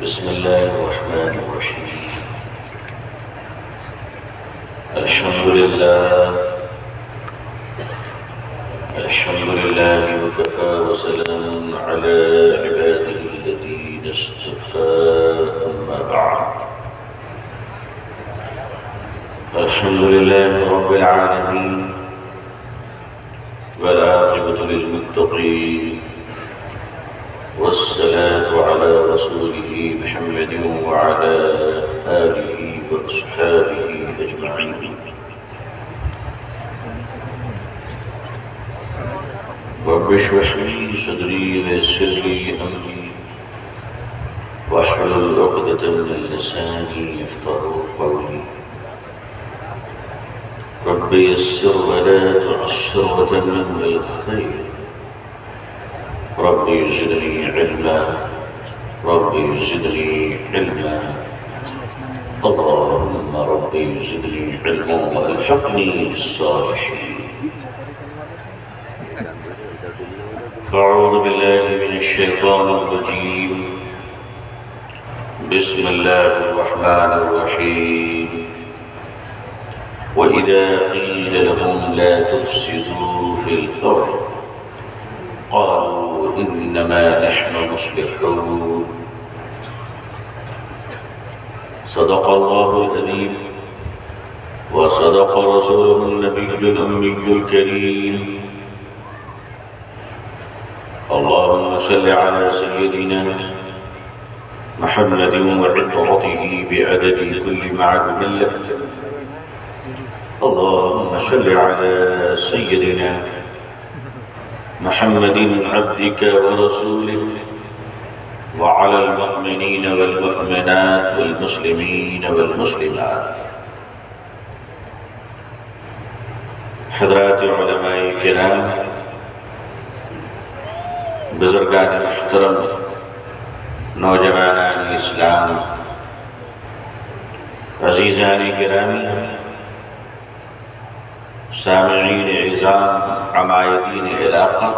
بسم الله الرحمن الرحيم. الحمد لله وكفى وسلام على عباده الذين اصطفى. أما بعد، الحمد لله رب العالمين والعاقبة للمتقين، والصلاة على رسوله محمد وعلى آله وأصحابه أجمعين. رب اشرح لي صدري ويسر لي أمري واحلل عقدة من لساني يفقهوا قولي. رب يسر ولا تعسر وتمم بالخير. رب زدني علما، رب زدني علما، اللهم رب زدني علما والحقني بالصالحين. فأعوذ بالله من الشيطان الرجيم. بسم الله الرحمن الرحيم. وإذا قيل لهم لا تفسدوا في الأرض قالوا إنما نحن مصلحون. صدق الله العظيم وصدق رسوله النبي الأمي الكريم. اللهم صل على سيدنا محمد وعطرته بعدد كل معلوم لك. اللهم صل على سيدنا محمد عبدك ورسولك وعلى المؤمنين والمؤمنات والمسلمين والمسلمات. حضرات علماء کرام، بزرگان محترم، نوجوانان اسلام، عزیزان گرامی، سامعین عظام، عمائدین علاقہ،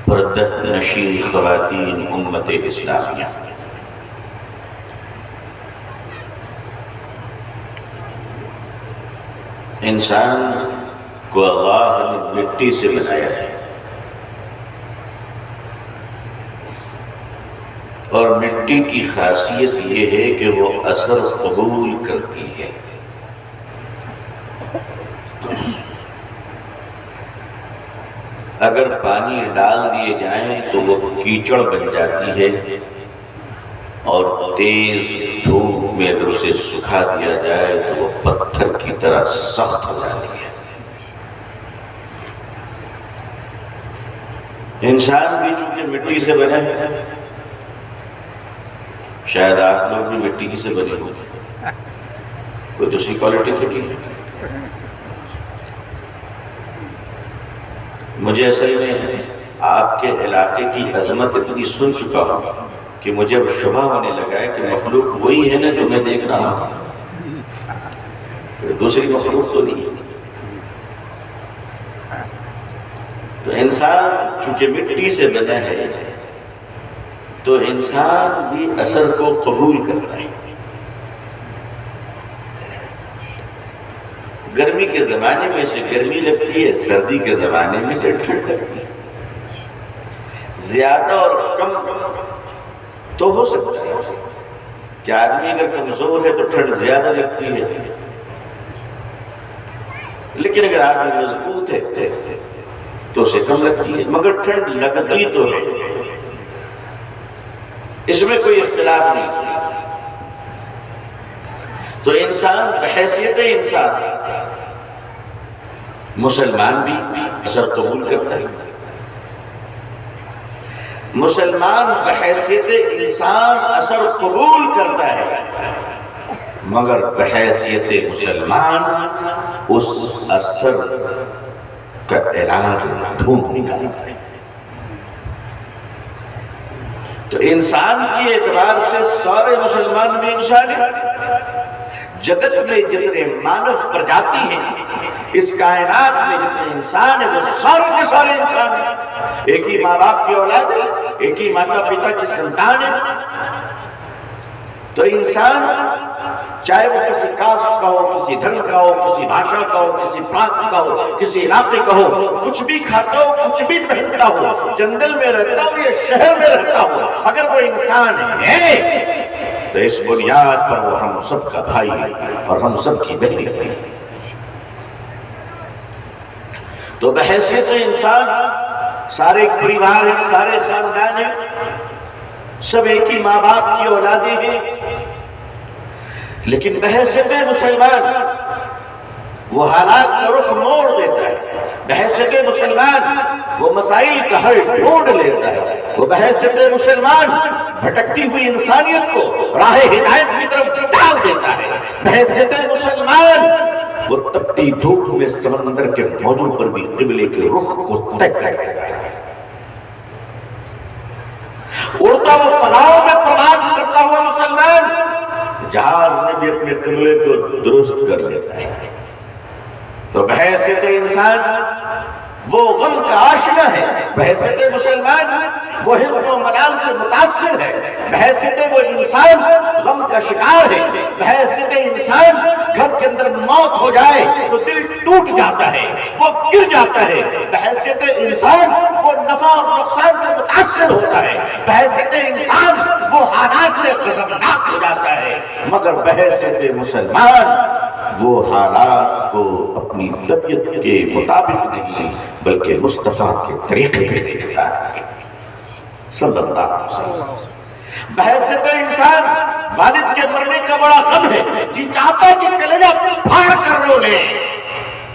پردہ نشین خواتین امت اسلامیہ، انسان کو اللہ نے مٹی سے بنایا ہے اور مٹی کی خاصیت یہ ہے کہ وہ اثر قبول کرتی ہے. اگر پانی ڈال دیے جائیں تو وہ کیچڑ بن جاتی ہے، اور تیز دھوپ میں اگر اسے سکھا دیا جائے تو وہ پتھر کی طرح سخت ہو جاتی ہے. انسان بھی چونکہ مٹی سے بنے ہیں، شاید آپ لوگ بھی مٹی ہی سے بنے ہو، کوئی دوسری کوالٹی تو نہیں ہے. مجھے اصل میں آپ کے علاقے کی عظمت اتنی سن چکا ہوں کہ مجھے اب شبہ ہونے لگا ہے کہ مخلوق وہی ہے نا جو میں دیکھ رہا ہوں، دوسری مخلوق تو نہیں. تو انسان چونکہ مٹی سے بنا ہے تو انسان بھی اثر کو قبول کرتا ہے. گرمی کے زمانے میں سے گرمی لگتی ہے، سردی کے زمانے میں سے ٹھنڈ لگتی ہے. زیادہ اور کم تو ہو سکتا ہے کہ آدمی اگر کمزور ہے تو ٹھنڈ زیادہ لگتی ہے، لیکن اگر آدمی مضبوط ہے تو اسے کم لگتی ہے، مگر ٹھنڈ لگتی تو ہے. اس میں کوئی اختلاف نہیں. تو انسان بحیثیت انسان مسلمان بھی اثر قبول کرتا ہے. مسلمان بحیثیت انسان اثر قبول کرتا ہے، مگر بحیثیت مسلمان اس اثر کا علاج ڈھونڈ نکالتا ہے. تو انسان کی اعتبار سے سارے مسلمان بھی انسان ہیں. جگت میں جتنے مانو پرجاتی ہیں، اس کائنات میں جتنے انسان ہیں وہ سارے کے سارے انسان ہیں. ایک ہی ماں باپ کی اولاد ہے، ایک ہی ماتا پتا کی سنتان ہے، تو انسان چاہے وہ کسی کاسٹ کا ہو، کسی دھرم کا ہو، کسی بھاشا کا ہو، کسی پرانت کا ہو، کسی علاقے کا ہو، کچھ بھی کھاتا ہو، کچھ بھی پہنتا ہو، جنگل میں رہتا ہو یا شہر میں رہتا ہو، اگر وہ انسان ہے تو اس بنیاد پر وہ ہم سب کا بھائی اور ہم سب کی بہن ہے۔ تو بحیثیت انسان سارے ایک پریوار ہیں، سارے خاندان ہیں، سب ایک ہی ماں باپ کی اولادیں ہیں، لیکن بحیثیت مسلمان وہ حالات کا رخ موڑ دیتا ہے، بحیثیت مسلمان وہ مسائل کا حل ڈھونڈ لیتا ہے، وہ بحیثیت مسلمان بھٹکتی ہوئی انسانیت کو راہ ہدایت کی طرف ڈال دیتا ہے، بحیثیت مسلمان وہ تپتی دھوپ میں سمندر کے موجوں پر بھی قبلے کے رخ کو طے کر دیتا ہے، اڑتا وہ فضاؤں میں پرواز کرتا ہوا مسلمان جہاز میں بھی اپنے قبلے کو درست کر لیتا ہے۔ تو بحیثیت انسان وہ غم کا آشنا ہے، بحیثیت مسلمان وہ حزن و ملال سے متاثر ہے، بحیثیت وہ انسان غم کا شکار ہے، بحیثیت انسان گھر کے اندر موت ہو جائے تو دل ٹوٹ جاتا ہے، وہ گر جاتا ہے، بحیثیت انسان وہ نفع اور نقصان سے متاثر ہوتا ہے، بحیثیت انسان وہ حالات سے غضبناک ہو جاتا ہے، مگر بحیثیت مسلمان وہ حالات کو اپنی طبیعت کے مطابق نہیں بلکہ مصطفیٰ کے طریقے پہ دیکھتا ہے صلی اللہ علیہ وسلم۔ بحیثیت انسان والد کے مرنے کا بڑا غم ہے، جی چاہتا کہ کلیجہ پھاڑ کر رو لے،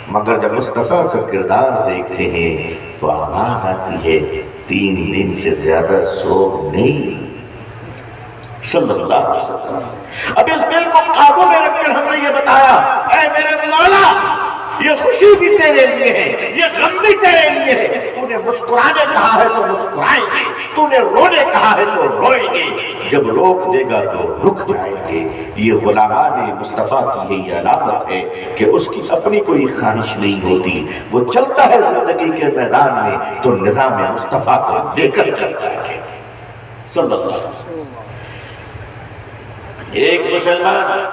مگر جب مصطفیٰ کا کردار دیکھتے ہیں تو آواز آتی ہے 3 دن سے زیادہ سو نہیں صلی اللہ علیہ وسلم۔ اب اس دل کو قابو میں رکھ کر ہم نے یہ بتایا، اے میرے مولا یہ خوشی بھی تیرے لیے ہے، یہ غم بھی تیرے لیے ہے، تو نے مسکرانے کہا ہے تو مسکرائیں گے، تو نے رونے کہا ہے تو روئیں گے، جب روک دے گا تو رک جائیں گے۔ یہ غلامان مصطفیٰ کی یہی علامت ہے کہ اس کی اپنی کوئی خواہش نہیں ہوتی، وہ چلتا ہے زندگی کے میدان میں تو نظام مصطفیٰ کو لے کر چلتا ہے صلی اللہ علیہ وسلم۔ ایک مسلمان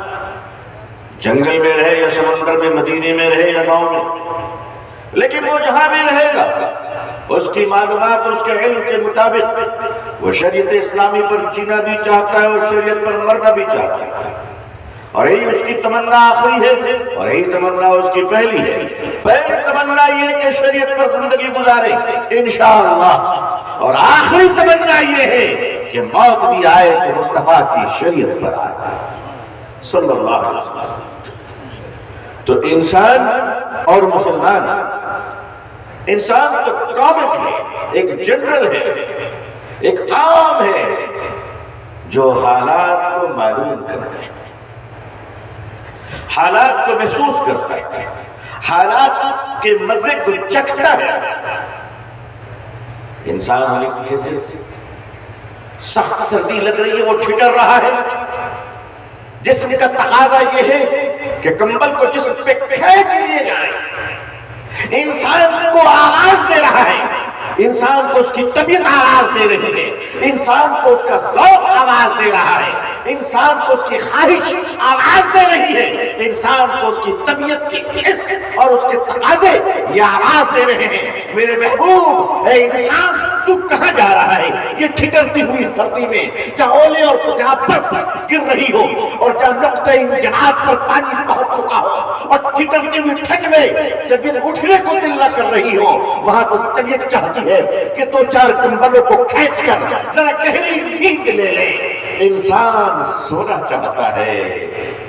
جنگل میں رہے یا سمندر میں، مدینے میں رہے یا گاؤں میں، لیکن وہ جہاں بھی رہے گا اس کی معلومات اس کے علم کے مطابق وہ شریعت اسلامی پر جینا بھی چاہتا ہے اور شریعت پر مرنا بھی چاہتا ہے، اور یہی اس کی تمنا آخری ہے اور یہی تمنا اس کی پہلی ہے۔ پہلی تمنا یہ کہ شریعت پر زندگی گزارے انشاءاللہ، اور آخری تمنا یہ ہے کہ موت بھی آئے تو مصطفیٰ کی شریعت پر آئے صلی اللہ علیہ وسلم۔ تو انسان اور مسلمان، انسان تو کامل ہے، ایک جنرل ہے، ایک عام ہے جو حالات کو معلوم کرتا ہے، حالات کو محسوس کرتا ہے، حالات کے مزے کو چکھتا ہے۔ انسان ہونے کی حیثیت سے سخت سردی لگ رہی ہے، وہ ٹھٹر رہا ہے، جسم کا تقاضا یہ ہے کہ کمبل کو جسم پہ کھینچ لیے جائے، انسان کو آواز دے رہا ہے، انسان کو اس کی طبیعت آواز دے رہی ہے، انسان کو اس کا ذوق آواز دے رہا ہے، انسان کو اس کی خواہش آواز دے رہی ہے، انسان کو اس کی طبیعت کی حس اور اس کے تقاضے یہ آواز دے رہے ہیں، میرے محبوب اے انسان تو کہاں جا رہا ہے؟ یہ ٹھٹرتی ہوئی سردی میں جہاں اولے اور جہاں برف گر رہی ہو اور جہاں نقطۂ انجناب پر پانی پہنچ چکا ہو اور ٹھٹرتی ہوئی ٹھنڈ میں جب یہ اٹھنے کو دل نہ کر رہی ہو، وہاں تو طبیعت چاہتی ہے کہ 2-4 کمبلوں کو کھینچ کر ذرا گہری نیند لے لے۔ انسان سونا چاہتا ہے،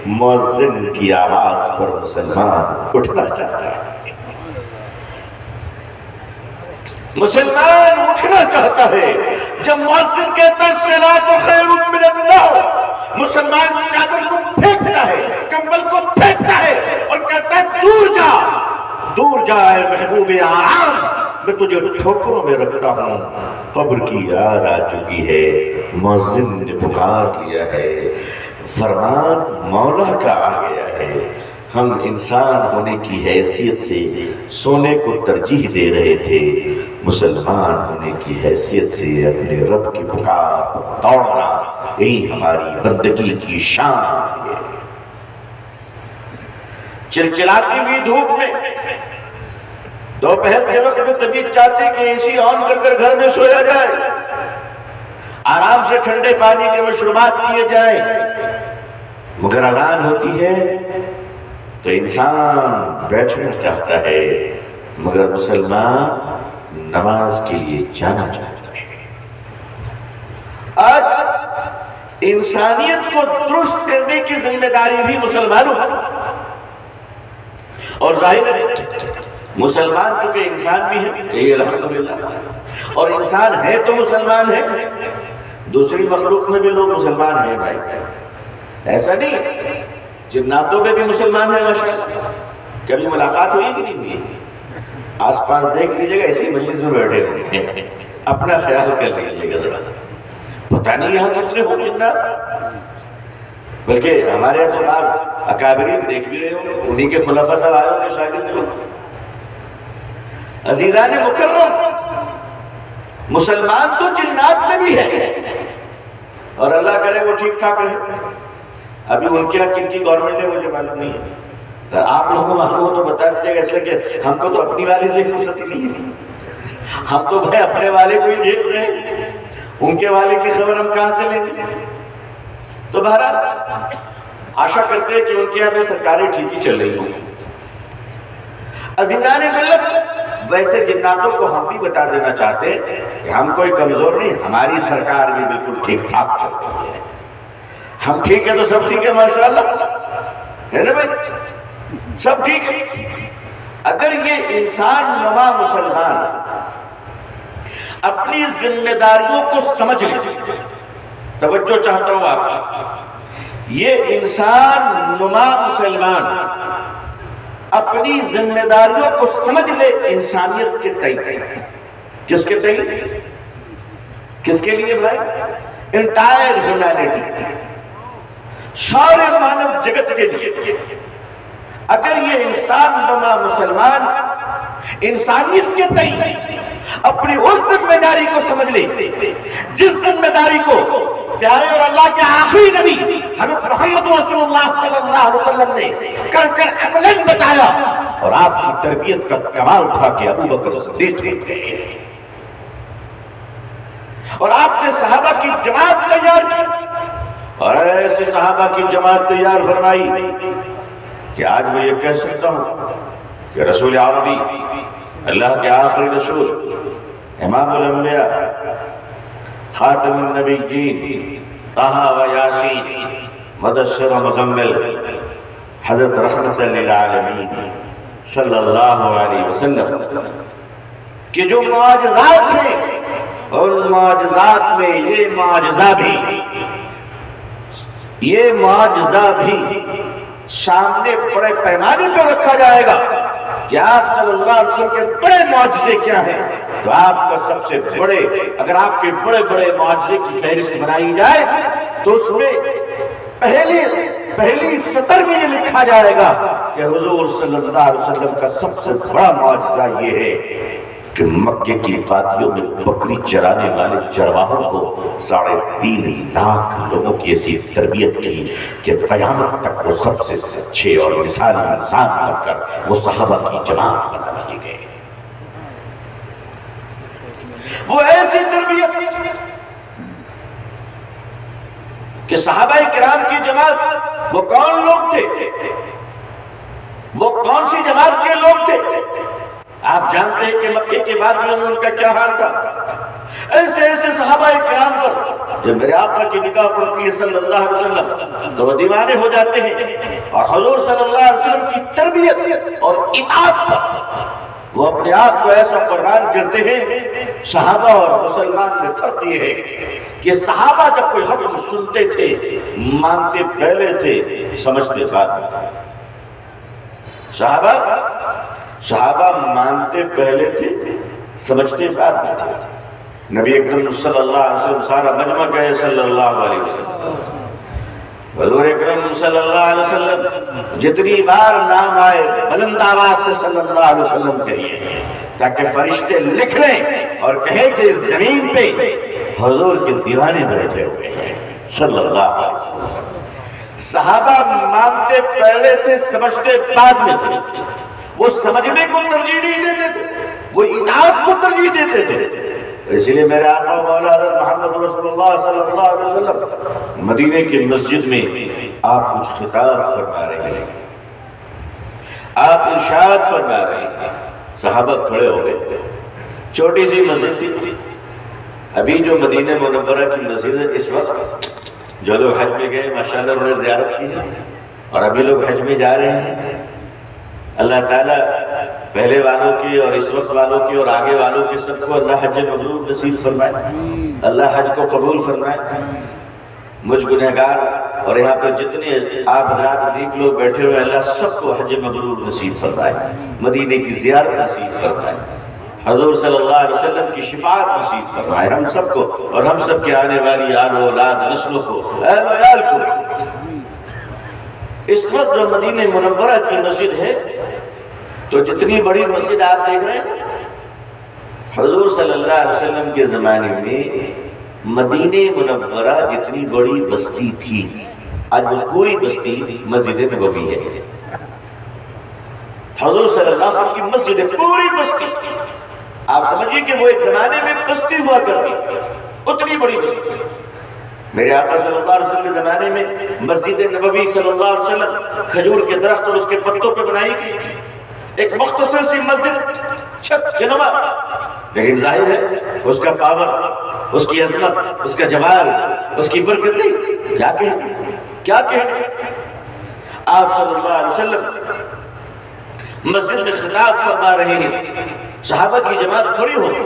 مؤذن کی آواز پر مسلمان اٹھنا چاہتا ہے، مسلمان اٹھنا چاہتا ہے جب مؤذن کہتا ہے الصلاۃ خیر من النوم، مسلمان چادر کو پھینکتا ہے، کمبل کو پھینکتا ہے اور کہتا ہے دور جا، دور جا اے محبوب آرام، میں تجھے ٹھوکروں میں رکھتا ہوں، قبر کی یاد آ چکی ہے، مؤذن نے پکار لیا ہے، فرمان مولا کا آ گیا ہے، ہم انسان ہونے کی حیثیت سے سونے کو ترجیح دے رہے تھے، مسلمان ہونے کی حیثیت سے اپنے رب کی پکار پر دوڑنا، یہی ہماری بندگی کی شان ہے۔ چلچلاتی ہوئی دھوپ میں دوپہر کے وقت میں طبیعت چاہتی کہ اے سی آن کر کر گھر میں سویا جائے، آرام سے ٹھنڈے پانی کے مشروبات پیے جائیں، مگر اذان ہوتی ہے تو انسان بیٹھنا چاہتا ہے، مگر مسلمان نماز کے لیے جانا چاہتا ہے۔ آج انسانیت کو درست کرنے کی ذمہ داری بھی مسلمانوں کی، اور ظاہر ہے مسلمان چونکہ انسان بھی ہے، کہیے الحمدللہ، اور انسان ہے تو مسلمان ہے، دوسری مخلوق میں بھی لوگ مسلمان ہیں بھائی، ایسا نہیں، جناتوں میں بھی مسلمان ہیں ماشاءاللہ۔ کبھی ملاقات ہوئی کہ نہیں ہوئی؟ آس پاس دیکھ لیجیے گا، اسی مجلس میں بیٹھے ہوں گے، اپنا خیال کر لیجیے گا ذرا، پتہ نہیں یہاں کتنے ہو جنات، بلکہ ہمارے یہاں تو آپ اکابرین دیکھ بھی رہے ہوں، انہی کے خلفاء سب آئے ہوں گے شاگرد کو۔ عزیزان مکرم، مسلمان تو جنات میں بھی ہے، اور اللہ کرے وہ ٹھیک ٹھاک رہے۔ ابھی ان کے یہاں کن کی گورنمنٹ ہے مجھے معلوم نہیں ہے، اگر آپ لوگوں کو معلوم ہو تو بتا دیجیے گا، اس لیے کہ ہم کو تو اپنی والے سے فرصت ہی نہیں ہے، ہم تو بھائی اپنے والے کو ہی دیکھ رہے ہیں، ان کے والے کی خبر ہم کہاں سے لیں گے؟ تو بہرحال آشا کرتے ہیں کہ ان کے یہاں بھی سرکاریں ٹھیک ہی چل رہی ہوں۔ عزیزان ملت، ویسے جناتوں کو ہم بھی بتا دینا چاہتے ہیں کہ ہم کوئی کمزور نہیں، ہماری سرکار بھی بالکل ٹھیک ٹھاک چلتی ہے، ہم ٹھیک ہے تو سب ٹھیک ہے ماشاءاللہ، ہے نا بھائی، سب ٹھیک ہے۔ اگر یہ انسان نما مسلمان اپنی ذمہ داریوں کو سمجھ لے، توجہ چاہتا ہوں آپ کی، یہ انسان نما مسلمان اپنی ذمہ داریوں کو سمجھ لے انسانیت کے تئیں، کس کے تئیں؟ کس کے لیے بھائی؟ انٹائر ہیومینٹی، سارے مانو جگت کے لیے۔ اگر یہ انسان نما مسلمان انسانیت کے تئیں اپنی اس ذمہ داری کو سمجھ لے جس ذمہ داری کو پیارے اور اللہ کے آخری نبی حضرت محمد رسول اللہ صلی اللہ علیہ وسلم نے کر کر عملاً بتایا، اور آپ کی تربیت کا کمال تھا کہ ابو بکر صدیق تھے، اور آپ نے صحابہ کی جماعت تیار کی، اور ایسے صحابہ کی جماعت تیار فرمائی کہ آج میں یہ کہہ سکتا ہوں کہ رسول عربی، اللہ کے آخری رسول، امام الانبیاء، خاتم النبیین، طہ و یاسین، مدثر و مزمل، حضرت رحمت للعالمین صلی اللہ علیہ وسلم کہ جو معجزات ہیں، ان معجزات میں یہ معجزہ بھی سامنے بڑے پیمانے پر رکھا جائے گا کہ آپ صلی اللہ علیہ وسلم کے بڑے معجزے کیا ہیں، تو آپ کا سب سے بڑے، اگر آپ کے بڑے بڑے معجزے کی فہرست بنائی جائے تو اس میں پہلی سطر میں یہ لکھا جائے گا کہ حضور صلی اللہ علیہ وسلم کا سب سے بڑا معجزہ یہ ہے کہ مکے کی وادیوں میں بکری چرانے والے چرواہوں کو 3.5 لاکھ لوگوں کی ایسی تربیت کی کہ قیامت تک وہ سب سے سچے اور مثالی انسان بن کر وہ صحابہ کی جماعت بنا دیے گئے۔ وہ ایسی تربیت کہ صحابہ کرام کی جماعت وہ کون لوگ تھے، وہ کون سی جماعت کے لوگ تھے؟ آپ جانتے ہیں کہ مکے کے وادیوں میں ان کا کیا حال تھا۔ ایسے ایسے صحابہ کرام پر جب میرے آقا کی نگاہ پڑتی ہے صلی اللہ علیہ وسلم تو وہ دیوانے ہو جاتے ہیں، اور حضور صلی اللہ علیہ وسلم کی تربیت اور اطاعت پر وہ اپنے آپ کو ایسا قربان کرتے ہیں۔ صحابہ اور مسلمان میں فرق یہ ہے کہ صحابہ جب کوئی حکم سنتے تھے مانتے پہلے تھے، سمجھتے بعد میں تھے۔ صحابہ مانتے پہلے تھے، سمجھتے بعد میں تھے۔ نبی اکرم صلی اللہ علیہ وسلم سارا مجمع کہے صلی اللہ علیہ وسلم، حضور اکرم صلی اللہ علیہ وسلم جتنی بار نام آئے بلند آواز سے صلی اللہ علیہ وسلم کہیے، تاکہ فرشتے لکھ لیں اور کہیں کہ اس زمین پہ حضور کے دیوانے بیٹھے ہوئے ہیں صلی اللہ علیہ وسلم۔ صحابہ مانتے پہلے تھے، سمجھتے بعد میں تھے۔ وہ سمجھنے کو ترجیح نہیں دیتے تھے، وہ اطاعت کو ترجیح دیتے تھے۔ اس لیے میرے آقا مولا محمد رسول اللہ صلی اللہ علیہ وسلم مدینے کی مسجد میں آپ کچھ خطاب فرما رہے ہیں، آپ ارشاد فرما رہے ہیں۔ صحابہ کھڑے ہو گئے، چھوٹی سی مسجد تھی۔ ابھی جو مدینہ منورہ کی مسجد ہے، اس وقت جو لوگ حج میں گئے ماشاءاللہ انہوں نے زیارت کی ہے، اور ابھی لوگ حج میں جا رہے ہیں۔ اللہ تعالیٰ پہلے والوں کی اور اس وقت والوں کی اور آگے والوں کی سب کو اللہ حج مبرور نصیب فرمائے، اللہ حج کو قبول فرمائے۔ مجھ گنہگار اور یہاں پر جتنے آپ حضرات نیک لوگ بیٹھے ہوئے، اللہ سب کو حج مبرور نصیب فرمائے، مدینے کی زیارت نصیب فرمائے، حضور صلی اللہ علیہ وسلم کی شفاعت نصیب فرمائے ہم سب کو اور ہم سب کے آنے والی آل و اولاد نسلوں کو، اہل و عیال کو۔ اس وقت جو مدینہ منورہ کی مسجد ہے، تو جتنی بڑی مسجد آپ دیکھ رہے ہیں، حضور صلی اللہ علیہ وسلم کے زمانے میں مدینہ منورہ جتنی بڑی بستی تھی، آج وہ پوری بستی مسجد نبوی ہے۔ حضور صلی اللہ علیہ وسلم کی مسجد پوری بستی، آپ سمجھئے کہ وہ ایک زمانے میں بستی ہوا کرتی تھی، اتنی بڑی بستی۔ میرے آقا صلی اللہ علیہ وسلم کے زمانے میں مسجد نبوی صلی اللہ علیہ وسلم کھجور کے درخت اور اس کے پتوں پہ بنائی گئی تھی، ایک مختصر سی مسجد چھت کے نما، لیکن ظاہر ہے اس کا پاور، اس کی عظمت، اس کا جمال، اس کی برکتیں کیا کہتے، کیا کہتے۔ آپ صلی اللہ علیہ وسلم مسجد میں خطاب فرما رہے ہیں، صحابہ کی جماعت کھڑی ہو گئی۔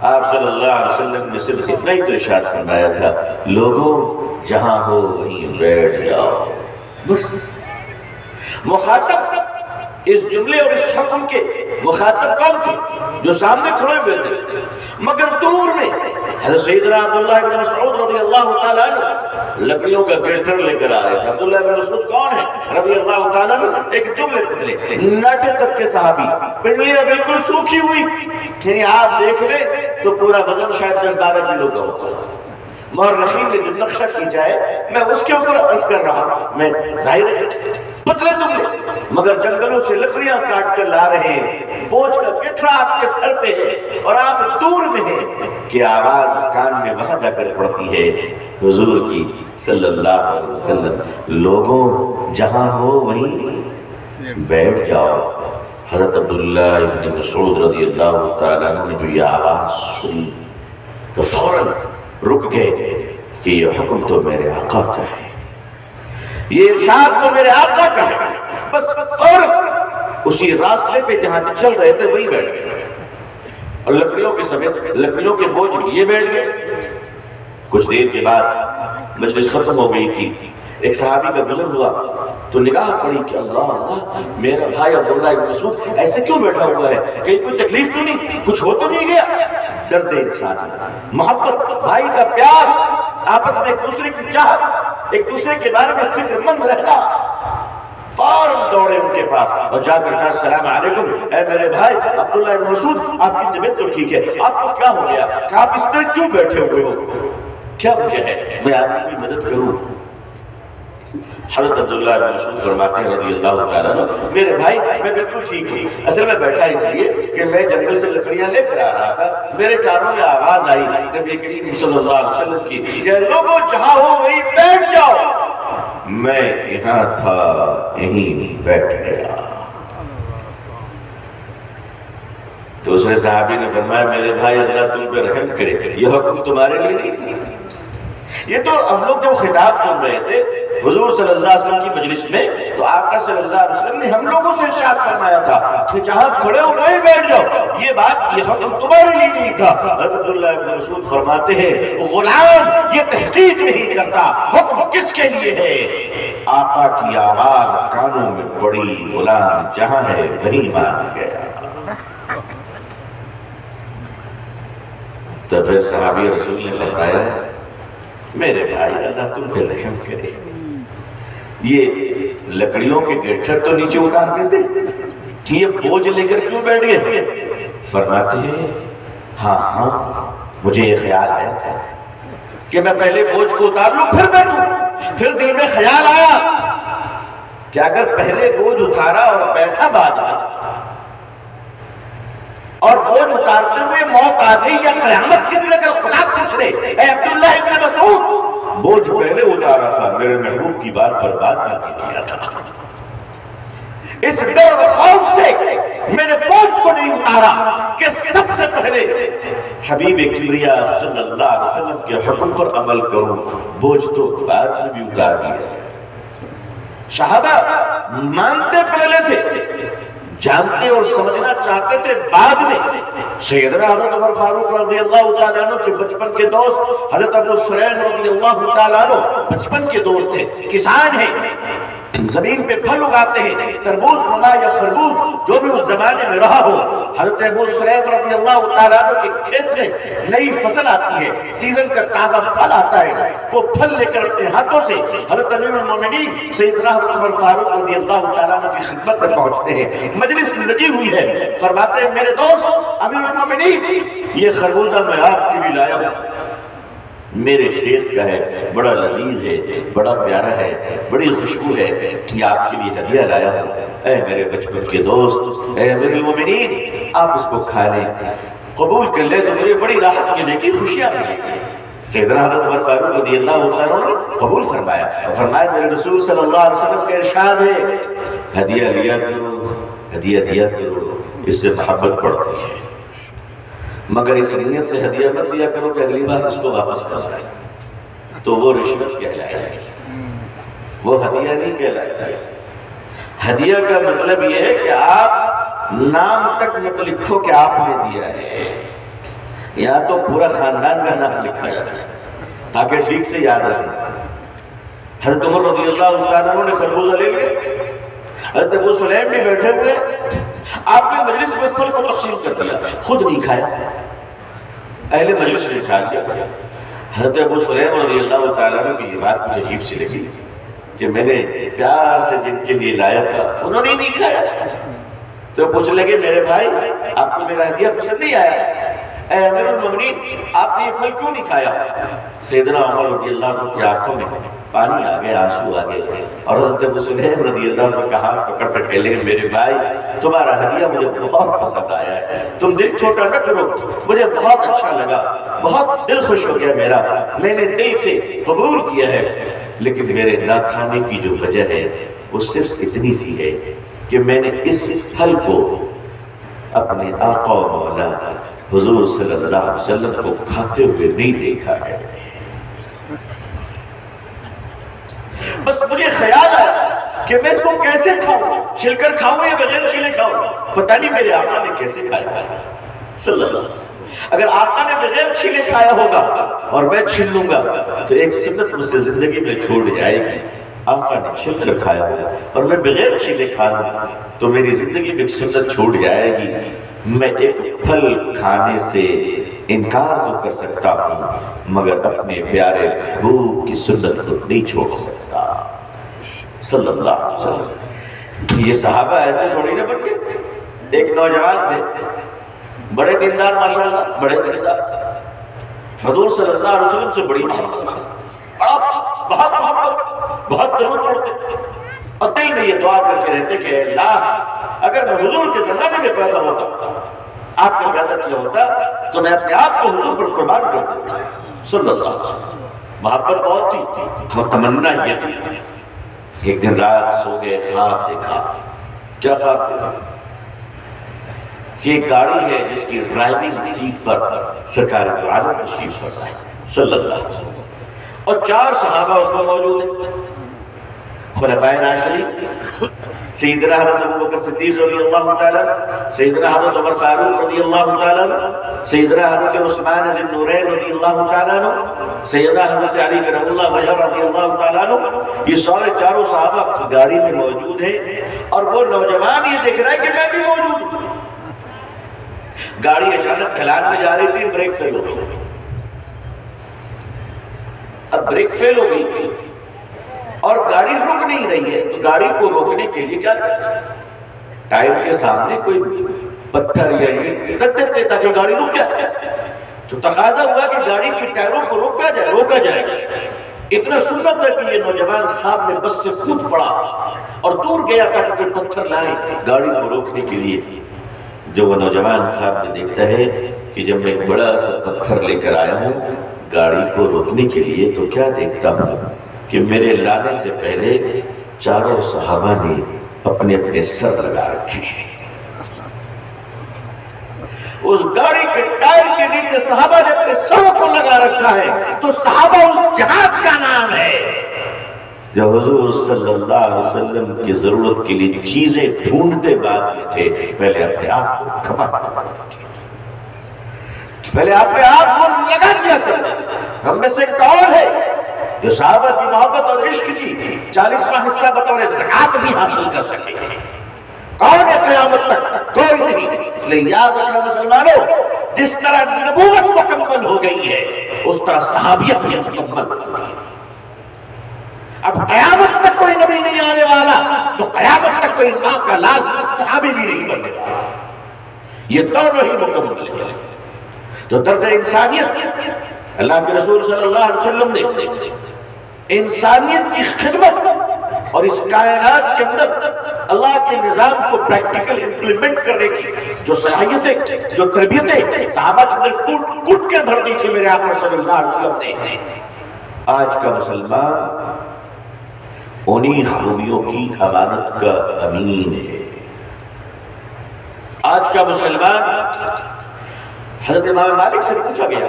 آپ صلی اللہ علیہ وسلم نے صرف اتنا ہی تو ارشاد فرمایا تھا، لوگوں جہاں ہو وہیں بیٹھ جاؤ، بس۔ مخاطب اس جملے اور اس حکم کے مخاطب کون تھے؟ جو سامنے کھڑے ہوئے تھے، مگر دور میں حضرت سیدنا عبداللہ بن مسعود رضی اللہ تعالیٰ عنہ لکڑیوں کا گیٹر لے کر آ رہے تھے۔ عبداللہ بن مسعود کون ہے رضی اللہ تعالیٰ عنہ؟ ایک دبلے پتلے ناٹے قد کے صحابی، پنڈلیاں بالکل سوکھی ہوئی، یعنی آپ دیکھ لیں تو پورا وزن شاید 10-12 کلو کا ہوگا۔ مورخین نے جو نقشہ کھینچا ہے میں اس کے اوپر عرض کر رہا ہوں، میں ظاہر ہے پتلے دبلے، مگر جنگلوں سے لکڑیاں کاٹ کر لا رہے ہیں، بوجھ کا گٹھرا آپ کے سر پہ ہے اور آپ دور میں ہیں کہ آواز کان میں وہاں جا کر پڑتی ہے حضور کی صلی اللہ علیہ وسلم، لوگوں جہاں ہو وہیں بیٹھ جاؤ۔ حضرت عبداللہ ابن مسعود رضی اللہ تعالیٰ عنہ نے جو یہ آواز سنی تو فوراً رک گئے کہ یہ حکم تو میرے آقا کا ہے، یہ ارشاد تو میرے آقا کا ہے، بس فوراً اسی راستے پہ جہاں چل رہے تھے وہی بیٹھ گئے اور لکڑیوں کے سمیت لکڑیوں کے بوجھ لیے بیٹھ گئے۔ کچھ دیر کے بعد مجلس ختم ہو گئی تھی، ایک صحابی کا گزر ہوا تو نگاہ پڑی کہ اللہ اللہ، میرا بھائی عبداللہ ابن مسعود ایسے کیوں بیٹھا ہوا ہے؟ کہیں کوئی تکلیف تو نہیں، کچھ ہو تو نہیں گیا؟ درد انسان، محبت، بھائی کا پیار، آپس میں ایک دوسرے کی چاہت، ایک دوسرے کے بارے میں فکر مند رہنا۔ فوراً دوڑے ان کے پاس اور جا کر کہا السلام علیکم، اے میرے بھائی عبداللہ ابن مسعود، آپ کی طبیعت تو ٹھیک ہے، آپ کو کیا ہو گیا؟ کہ آپ اس طرح کیوں بیٹھے ہوئے ہو؟ کیا وجہ ہے؟ میں آپ کی مدد کروں؟ حضرت عبداللہ بن مسعود فرماتے ہیں رضی اللہ تعالیٰ عنہ، میرے بھائی میں بالکل ٹھیک ہوں، اصل میں بیٹھا اس لیے کہ میں جنگل سے لکڑیاں لے کر آ رہا تھا، میرے کانوں میں آواز آئی نبی کریم صلی اللہ علیہ وسلم کی کہ لوگوں جہاں ہو وہیں بیٹھ جاؤ۔ میں یہاں تھا، یہیں بیٹھ گیا۔ تو اس نے صحابی نے فرمایا میرے بھائی اللہ تم پہ رحم کرے، یہ حکم تمہارے لیے نہیں تھی، یہ تو ہم لوگ جو خطاب سن رہے تھے حضور صلی اللہ علیہ وسلم کی مجلس میں، تو آقا صلی اللہ علیہ وسلم نے ہم لوگوں سے ارشاد فرمایا تھا کہ جہاں کھڑے ہو وہیں بیٹھ جاؤ، یہ بات، یہ حکم تمہارے لیے نہیں تھا۔ حضرت عبداللہ ابن مسعود فرماتے ہیں غلام یہ تحقیق نہیں کرتا حکم کس کے لیے ہے، آقا کی آواز کانوں میں پڑی، غلام جہاں ہے وہیں مان گیا۔ تو پھر صحابی رسول نے فرمایا میرے بھائی اللہ تم پہ رحم کرے، یہ لکڑیوں کے گٹھر تو نیچے اتار دیتے کہ یہ بوجھ لے کر کیوں بیٹھ گئے؟ فرماتے ہیں ہاں مجھے یہ خیال آیا تھا کہ میں پہلے بوجھ کو اتار لوں پھر بیٹھوں۔ پھر دل میں خیال آیا کہ اگر پہلے بوجھ اتارا اور بیٹھا بعد میں اور بوجھ اتارتے ہوئے موت آ گئی یا قیامت کے دن اگر خدا پوچھ لے اے عبداللہ ابن مسعود بوجھ پہلے اتارا تھا، میرے محبوب کی بات برباد نہ کیا تھا، اس ڈر و خوف سے میں نے بوجھ کو نہیں اتارا کہ سب سے پہلے حبیب کبریا صلی اللہ علیہ وسلم کے حکم پر عمل کروں، بوجھ تو بعد میں بھی اتار دیا۔ صحابہ مانتے پہلے تھے، جانتے اور سمجھنا چاہتے تھے بعد میں۔ سیدنا حضرت عمر فاروق رضی اللہ تعالیٰ عنہ کے بچپن کے دوست حضرت ابو سلیم رضی اللہ تعالیٰ عنہ بچپن کے دوست تھے، کسان ہیں، زمین پہ پھل اگاتے ہیں، تربوز نما یا خربوز جو بھی اس زمانے میں رہا ہو۔ حضرت ابو سلیم رضی اللہ تعالیٰ عنہ کے کھیت میں نئی فصل آتی ہے، سیزن کا تازہ پھل آتا ہے، وہ پھل لے کر اپنے ہاتھوں سے حضرت امیر المومنین سیدنا حضرت عمر فاروق رضی اللہ تعالیٰ عنہ کی خدمت میں پہنچتے ہیں۔ مجلس لگی ہوئی ہے، فرماتے ہیں میرے دوست امیر المومنین یہ خربوزہ میں آپ کے بھی لایا ہوں، میرے کھیت کا ہے، بڑا لذیذ ہے، بڑا پیارا ہے، بڑی خوشبو ہے کہ آپ کے لیے ہدیہ لایا ہوں۔ اے میرے بچپن کے دوست، اے امیر المومنین آپ اس کو کھا لیں، قبول کر لیں تو مجھے بڑی راحت ملے گی، خوشیاں ملے گی۔ سیدنا حضرت عمر فاروق رضی اللہ عنہ نے قبول فرمایا، فرمایا میرے رسول صلی اللہ علیہ وسلم کا ارشاد ہے ہدیہ لیا کرو، ہدیہ دیا کرو، اس سے محبت بڑھتی ہے، مگر اس نیت سے ہدیہ مت دیا کرو کہ اگلی بار اس کو واپس کر سکے، تو وہ رشوت کہلائے گی، وہ ہدیہ نہیں کہلائے گی۔ ہدیہ کا مطلب یہ ہے کہ آپ نام تک مت لکھو کہ آپ نے دیا ہے، یا تو پورا خاندان کا نام لکھا جاتا ہے تاکہ ٹھیک سے یاد رہے۔ حضرت عمر رضی اللہ عنہ نے خربوزہ لے لیا، حضرت ابو سلیم بھی بیٹھے ہوئے، آپ نے مجلس میں پھل کو تقسیم کر دیا، خود نہیں کھایا، اہل مجلس نے کھا لیا۔ حضرت ابو سلیم رضی اللہ تعالیٰ عنہ کی یہ بات مجھے عجیب سی لگی کہ میں نے پیار سے جن کے لیے لایا تھا انہوں نے نہیں کھایا، تو پوچھنے لگے میرے بھائی آپ کو میرا ہدیہ پسند نہیں آیا؟ اے امیر المومنین آپ نے یہ پھل کیوں نہیں کھایا؟ سیدنا عمر رضی اللہ عنہ کی آنکھوں میں پانی آ گئے، آنسو آ گئے، اور حضرت ابو سلیم رضی اللہ عنہ کا ہاتھ پکڑ کر کہنے لگے میرے بھائی تمہارا ہدیہ مجھے بہت پسند آیا ہے، تم دل چھوٹا نہ کرو، مجھے بہت اچھا لگا، بہت دل خوش ہو گیا میرا، میں نے دل سے قبول کیا ہے، لیکن میرے نہ کھانے کی جو وجہ ہے وہ صرف اتنی سی ہے کہ میں نے اس پھل کو اپنے آقا و مولا حضور صلی اللہ علیہ وسلم کو کھاتے ہوئے نہیں دیکھا ہے، بس مجھے خیال آیا کہ میں اس کو کیسے کھاؤں، چھل کر کھاؤں یا بغیر چھلے کھاؤں، پتہ نہیں میرے آقا نے کیسے کھایا صلی اللہ علیہ وسلم۔ اگر آقا نے بغیر چھلے کھایا ہوگا اور میں چھل لوں گا تو ایک سنت مجھ سے زندگی میں چھوڑ جائے گی، آقا نے چھل کر کھایا ہوگا اور میں بغیر چھلے کھا لوں تو میری زندگی میں ایک سنت چھوٹ جائے گی، میں ایک پھل کھانے سے انکار تو کر سکتا ہوں مگر اپنے پیارے محبوب کی سنت کو نہیں چھوڑ سکتا صلی اللہ علیہ وسلم۔ یہ صحابہ ایسے تھوڑی نہ بن گئے، ایک نوجوان تھے بڑے دیندار ماشاءاللہ، بڑے دیندار، حضور صلی اللہ علیہ وسلم سے بڑی محبت، بہت محبت، بہت درود پڑھتے اور دل میں یہ دعا کر کے رہتے کہ اللہ اگر میں حضور کے زمانے میں پیدا ہوتا، آپ نے پیدا کیا ہوتا تو میں اپنے آپ کو حضور پر قربان کر دیتا صلی اللہ علیہ وسلم۔ محبت بہت تھی اور تمنا یہ تھی۔ ایک دن رات سو گئے، خواب دیکھا، کیا خواب دیکھا کہ ایک گاڑی ہے جس کی ڈرائیونگ سیٹ پر سرکار دو عالم تشریف فرما ہے صلی اللہ علیہ وسلم، اور 4 صحابہ اس میں موجود ہیں، خلفائے راشدین سیدنا حضرت ابوبکر صدیق رضی اللہ تعالیٰ، سیدنا حضرت عمر فاروق رضی اللہ تعالیٰ، سیدنا حضرت عثمان ذی النورین رضی اللہ تعالیٰ، سیدنا حضرت علی کرم اللہ وجہ رضی اللہ تعالیٰ، یہ سارے 4 صحابہ گاڑی میں موجود ہیں، اور وہ نوجوان یہ دیکھ رہا ہے کہ میں بھی موجود ہوں۔ گاڑی اچانک ڈھلان میں جا رہی تھی، بریک فیل ہو گئی۔ اب بریک فیل ہو گئی اور گاڑی رک نہیں رہی ہے، تو گاڑی کو روکنے کے لیے کیا کرتا ہے؟ ٹائر کے سامنے کوئی پتھر یا اینٹ رکھ دیتے تاکہ گاڑی رک جائے۔ تو تقاضا ہوا کہ گاڑی کے ٹائروں کو روکا جائے۔ اتنا سنت ہے کہ یہ نوجوان خواب میں بس سے کود پڑا اور دور گیا تاکہ کوئی پتھر لائے گاڑی کو روکنے کے لیے۔ جو وہ نوجوان خواب میں دیکھتا ہے کہ جب میں ایک بڑا سا پتھر لے کر آیا ہوں گاڑی کو روکنے کے لیے، تو کیا دیکھتا ہوں کہ میرے لانے سے پہلے چاروں صحابہ نے اپنے اپنے سر لگا رکھے ہیں۔ اس گاڑی کے ٹائر کے نیچے صحابہ نے اپنے سروں کو لگا رکھا ہے، تو صحابہ اس جہاد کا نام ہے۔ جب حضور صلی اللہ علیہ وسلم کی ضرورت کے لیے چیزیں ڈھونڈتے بعد میں تھے، پہلے اپنے آپ کو کھپا تھے، پہلے اپنے آپ کو لگا دیا کرتے۔ ہم میں سے کون ہے جو صحابہ کی محبت اور عشق کی 40واں حصہ بطور زکات بھی حاصل کر سکے؟ کون ہے قیامت تک؟ کوئی نہیں۔ اس لیے یاد رکھنا مسلمانوں، جس طرح نبوت مکمل ہو گئی ہے اس طرح صحابیت بھی مکمل ہو چکی ہے۔ اب قیامت تک کوئی نبی نہیں آنے والا تو قیامت تک کوئی ماں کا لال صحابی بھی نہیں بننے والا۔ یہ دونوں ہی مکمل ہیں۔ جو درد انسانیت اللہ کے رسول صلی اللہ علیہ وسلم نے انسانیت کی خدمت اور اس کائنات کے اندر اللہ کے نظام کو پریکٹیکل امپلیمنٹ کرنے کی جو صلاحیتیں، جو تربیتیں صحابہ کے اندر کٹ کر بھر دی تھی میرے آقا صلی اللہ علیہ وسلم نے، آج کا مسلمان انہی خوبیوں کی امانت کا امین ہے۔ آج کا مسلمان، حضرت امام مالک سے پوچھا گیا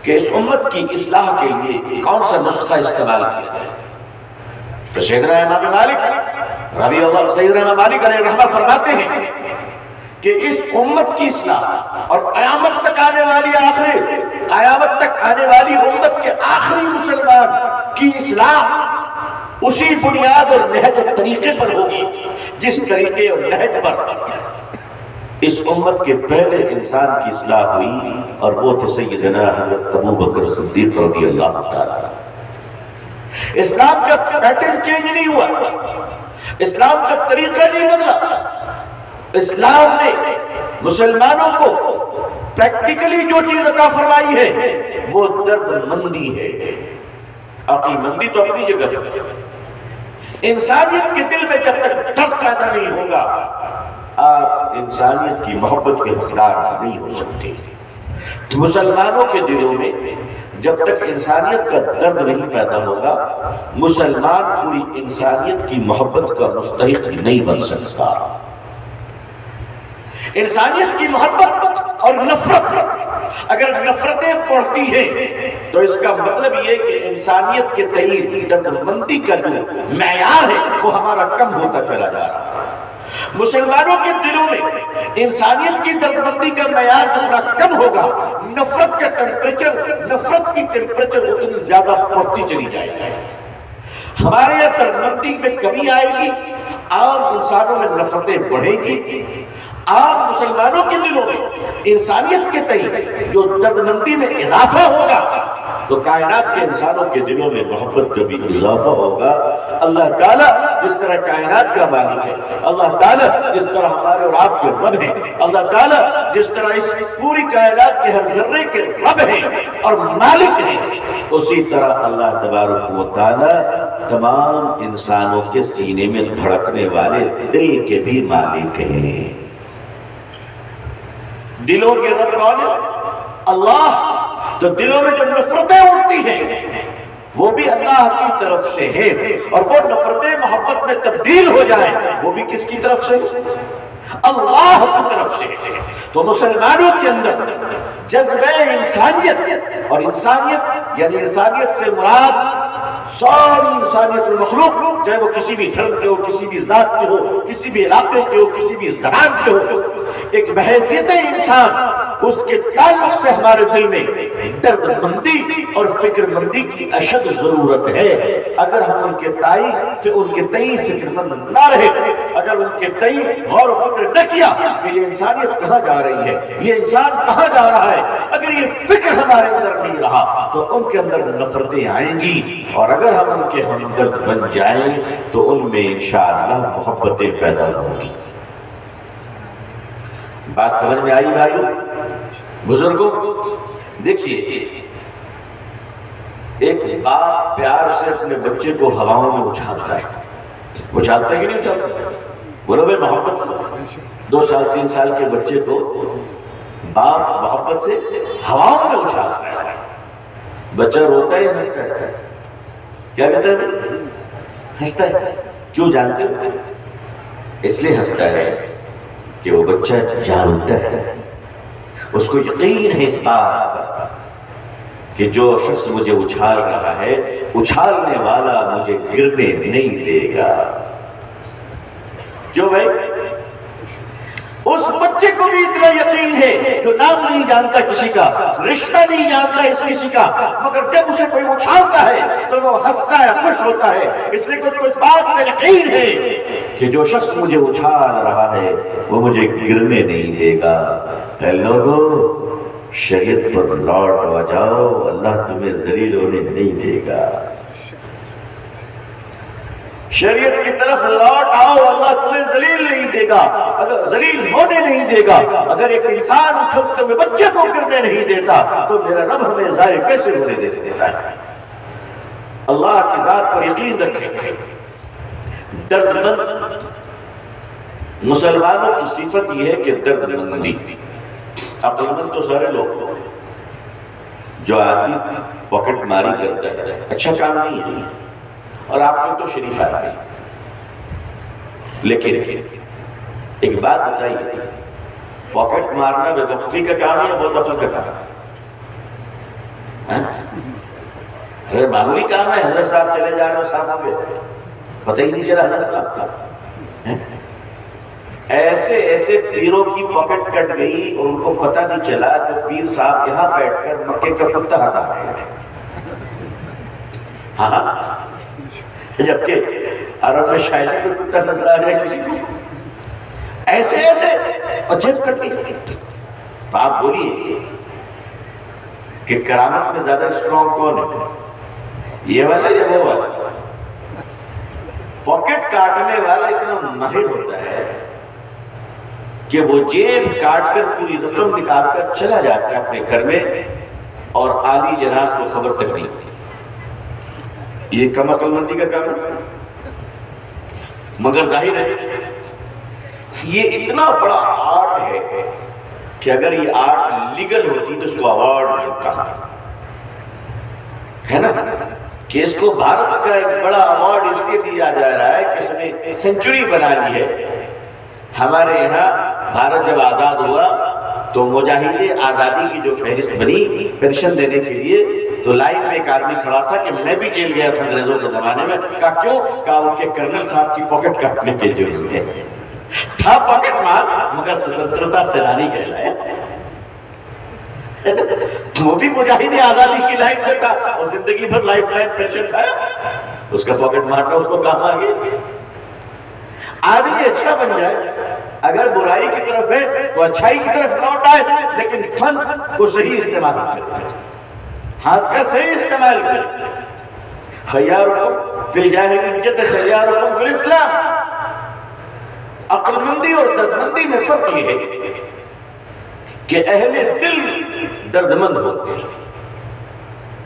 کہ اس امت کی اصلاح کے لیے کون سا نسخہ استعمال کیا جائے، تو سیدنا امام مالک رضی اللہ سیدنا امام مالک علیہ رحمہ فرماتے ہیں کہ اس امت کی اصلاح اور قیامت تک آنے والی امت کے آخری مسلمان کی اصلاح اسی بنیاد اور نہج اور طریقے پر ہوگی جس طریقے اور نہج پر اس امت کے پہلے انسان کی اصلاح ہوئی، اور وہ تھے سیدنا حضرت ابو بکر صدیق رضی اللہ تعالیٰ۔ اسلام کا پیٹرن چینج نہیں ہوا، اسلام کا طریقہ نہیں بدلا۔ اسلام نے مسلمانوں کو پریکٹیکلی جو چیز عطا فرمائی ہے وہ درد مندی ہے۔ عقل مندی تو اپنی جگہ ہے، انسانیت کے دل میں جب تک درد پیدا نہیں ہوگا آپ انسانیت کی محبت کے حقدار نہیں ہو سکتے۔ مسلمانوں کے دلوں میں جب تک انسانیت کا درد نہیں پیدا ہوگا مسلمان پوری انسانیت کی محبت کا مستحق نہیں بن سکتا۔ انسانیت کی محبت اور نفرت، اگر نفرتیں بڑھتی ہیں تو اس کا مطلب یہ کہ انسانیت کے تئیں درد مندی کا جو معیار ہے وہ ہمارا کم ہوتا چلا جا رہا ہے۔ مسلمانوں کے دلوں میں انسانیت کی درد مندی کا معیار جتنا کم ہوگا نفرت کی ٹیمپریچر اتنی زیادہ بڑھتی چلی جائے گی۔ ہمارے یہاں درد مندی میں کمی آئے گی، عام انسانوں میں نفرتیں بڑھیں گی۔ عام مسلمانوں کے دلوں میں انسانیت کے تئیں جو درد مندی میں اضافہ ہوگا تو کائنات کے انسانوں کے دلوں میں محبت کا بھی اضافہ ہوگا۔ اللہ تعالیٰ جس طرح کائنات کا مالک ہے، اللہ تعالیٰ جس طرح ہمارے اور آپ کے رب ہیں، اللہ تعالیٰ جس طرح اس پوری کائنات کے ہر ذرے کے رب ہیں اور مالک ہیں، اسی طرح اللہ تبارک و تعالیٰ تمام انسانوں کے سینے میں دھڑکنے والے دل کے بھی مالک ہیں۔ دلوں کے رب کون ہے؟ اللہ۔ تو دلوں میں جو نفرتیں اٹھتی ہیں وہ بھی اللہ کی طرف سے ہے، اور وہ نفرتیں محبت میں تبدیل ہو جائیں وہ بھی کس کی طرف سے؟ اللہ کی طرف سے۔ تو مسلمانوں کے اندر جذبہ انسانیت، اور انسانیت یعنی انسانیت سے مراد ساری انسانیت المخلوق، چاہے وہ کسی بھی دھرم کے ہو، کسی بھی ذات کے ہو، کسی بھی علاقے کے ہو، کسی بھی زبان کے ہو، ایک بحیثیت انسان اس کے تعلق سے ہمارے دل میں درد مندی اور فکر مندی کی اشد ضرورت ہے۔ اگر ہم ان کے تئیں فکر مند نہ رہے، اگر ان کے تئیں غور و فکر نہ کیا کہ یہ انسانیت کہاں جا رہی ہے، یہ انسان کہاں جا رہا ہے، اگر یہ فکر ہمارے اندر نہیں رہا تو ان کے اندر نفرتیں آئیں گی، اور اگر ہم ان کے ہمدرد بن جائیں تو ان میں انشاءاللہ محبتیں پیدا ہوں گی۔ بات سمجھ میں آئی بھائیو؟ بزرگوں دیکھیے، ایک باپ پیار سے اپنے بچے کو ہواؤں میں اچھالتا ہے، اچھالتا ہے کہ نہیں اچھالتا؟ بولو بھائی محبت سے 2 سال 3 سال کے بچے کو باپ محبت سے ہواؤں میں اچھالتا ہے، بچہ روتا ہے یا ہنستا ہے؟ کیا کہتا ہے؟ ہنستا ہے۔ کیوں جانتے ہو؟ اس لیے ہنستا ہے کہ وہ بچہ جانتا ہے، اس کو یقین ہے اس بات پر کہ جو شخص مجھے اچھال رہا ہے، اچھالنے والا مجھے گرنے نہیں دے گا۔ کیوں بھائی؟ اس بچے کو بھی اتنا یقین ہے جو نام نہیں جانتا کسی کا، رشتہ نہیں جانتا اس کسی کا، مگر جب اسے کوئی اچھالتا ہے تو وہ ہنستا ہے، خوش ہوتا ہے، اس لیے کہ اس کو اس بات کا یقین ہے کہ جو شخص مجھے اچھال رہا ہے وہ مجھے گرنے نہیں دے گا۔ اے لوگو، شریعت پر لوٹ آ جاؤ، اللہ تمہیں ذلیل ہونے نہیں دے گا۔ شریعت کی طرف لوٹ آؤ، اللہ تمہیں ذلیل نہیں دے گا، اگر ذلیل ہونے نہیں دے گا۔ اگر ایک انسان اچھلتے ہوئے بچے کو گرنے نہیں دیتا تو میرا رب ہمیں ظاہر کیسے ہونے دے سکتا ہے؟ اللہ کی ذات پر یقین رکھیں۔ درد مند مسلمانوں کی صفت یہ ہے کہ درد مندی، عقل مند تو سارے لوگ، جو آدمی پاکٹ ماری کرتا ہے اچھا کام نہیں ہے، اور آپ کو تو شریف آدمی، لیکن ایک بات بتائیے، پاکٹ مارنا بے وقفی کا کام ہے یا بہت عقل کا کام ہے؟ اگر معمولی کام ہے، حضرت صاحب چلے جا رہے ہو صاحب پہ پتہ ہی نہیں چلا حضرت صاحب کا، ایسے ایسے پیروں کی پاکٹ کٹ گئی اور ان کو پتہ نہیں چلا کہ پیر صاحب یہاں بیٹھ کر مکے کا کتا ہٹا رہے تھے۔ ہاں، جبکہ عرب میں شاید کوئی کتا نظر آ جائے کسی کو، ایسے ایسے اور جب کٹ گئی۔ تو آپ بولیے کہ کرامت میں زیادہ اسٹرانگ کون ہے، یہ والا یا وہ والا؟ پاکٹ کاٹنے والا اتنا ماہر ہوتا ہے کہ وہ جیب کاٹ کر پوری رقم نکال کر چلا جاتا ہے اپنے گھر میں، اور عالی جناب کو خبر تک نہیں ہوتی۔ یہ کم عقل مندی کا کام ہے، مگر ظاہر ہے یہ اتنا بڑا آرٹ ہے کہ اگر یہ آرٹ لیگل ہوتی تو اس کو ایوارڈ ملتا ہے نا، کہ اس کو بھارت کا ایک بڑا ایوارڈ اس لیے دیا جا رہا ہے کہ اس نے سینچری بنا لی ہے۔ ہمارے یہاں بھارت جب آزاد ہوا تو مجاہد آزادی کی جو فہرست بنی پینشن دینے کے لیے، تو لائن میں ایک آدمی کھڑا تھا کہ میں بھی جیل گیا تھا انگریزوں کے زمانے میں۔ کہا کیوں؟ کہا ان کے کرنل صاحب کی پاکٹ کاٹنے کے جرم ہے۔ تھا پاکٹ مار مگر سوتنترتا سیلانی کہلایا، وہ بھی مجاہد آزادی کی لائن میں تھا اور زندگی بھر لائف لائن پینشن کھایا، اس کا پاکٹ مارنا اس کو کام آ گیا۔ آدمی اچھا بن جائے، اگر برائی کی طرف ہے تو اچھائی کی طرف لوٹ آئے، لیکن فن کو صحیح استعمال کرے، ہاتھ کا صحیح استعمال کرے۔ خیارکم فی الجاہلیۃ خیارکم فی الاسلام۔ عقل مندی اور درد مندی میں فرق یہ ہے کہ اہل دل درد مند ہوتے ہیں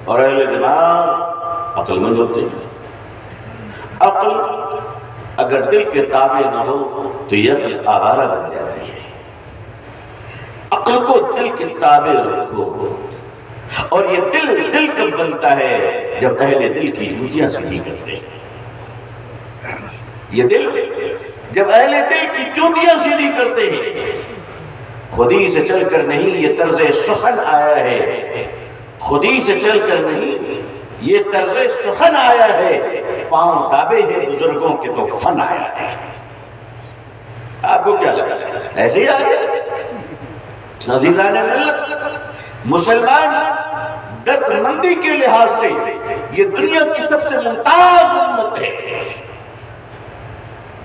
اور اہل دماغ عقل مند ہوتے ہیں۔ عقل اگر دل کے تابع نہ ہو تو یہ عقل آوارہ بن جاتی ہے۔ عقل کو دل کے تابع رکھو، اور یہ دل کب بنتا ہے؟ جب اہل دل کی جوتیاں سیدھی کرتے ہیں۔ یہ دل جب اہل دل کی جوتیاں سیدھی کرتے ہیں، خودی سے چل کر نہیں یہ طرز سخن آیا ہے، خودی سے چل کر نہیں یہ طرز سخن آیا ہے، پاؤں دابے ہیں بزرگوں کے تو فن آیا ہے۔ آپ کو کیا لگا ایسے ہی آ گیا؟ عزیزان ملت، مسلمان درد مندی کے لحاظ سے یہ دنیا کی سب سے ممتاز امت ہے،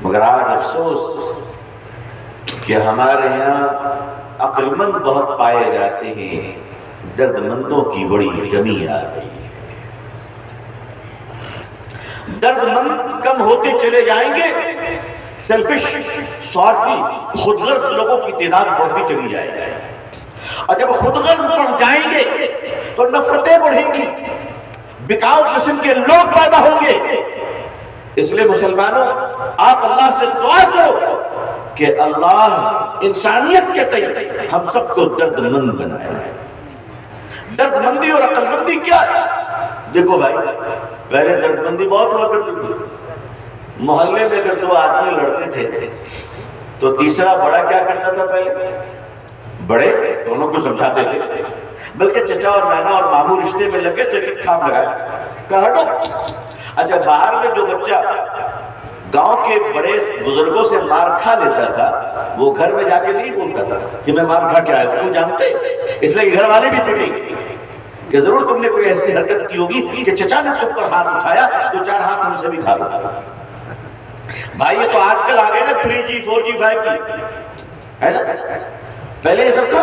مگر آج افسوس کہ ہمارے یہاں عقل مند بہت پائے جاتے ہیں، درد مندوں کی بڑی کمی آ گئی ہے۔ درد مند کم ہوتے چلے جائیں گے، سیلفش، سوارتھی، خود غرض لوگوں کی تعداد بڑھتی چلی جائے گی، اور جب خود غرض بڑھ جائیں گے تو نفرتیں بڑھیں گی، بکاؤ قسم کے لوگ پیدا ہوں گے۔ اس لیے مسلمانوں، آپ اللہ سے دعا کرو کہ اللہ انسانیت کے تئیں ہم سب کو درد مند بنائے۔ درد مندی اور عقل مندی کیا ہے؟ دیکھو بھائی، پہلے درد مندی بہت ہوا کرتی تھی۔ محلے میں اگر دو آدمی لڑتے تھے تو تیسرا بڑا کیا کرتا تھا؟ پہلے بڑے دونوں کو سمجھاتے تھے، بلکہ چچا اور نانا اور ماموں رشتے میں لگے تو ایک تھاپ لگایا، کہا ہٹو۔ اچھا، باہر میں جو بچہ گاؤں کے بڑے بزرگوں سے مار کھا لیتا تھا، وہ گھر میں جا کے نہیں بولتا تھا کہ میں مار کھا کے آیا ہوں، جانتے اس لیے گھر والے بھی پٹیں کہ ضرور تم نے کوئی ایسی حرکت کی ہوگی کہ چچا نے تم پر ہاتھ اٹھایا تو 4 ہاتھ ہم سے بھی کھا لو۔ بھائی یہ تو آج کل آ گئے نا 3G 4G 5G ہے نا، پہلے یہ سب تھا،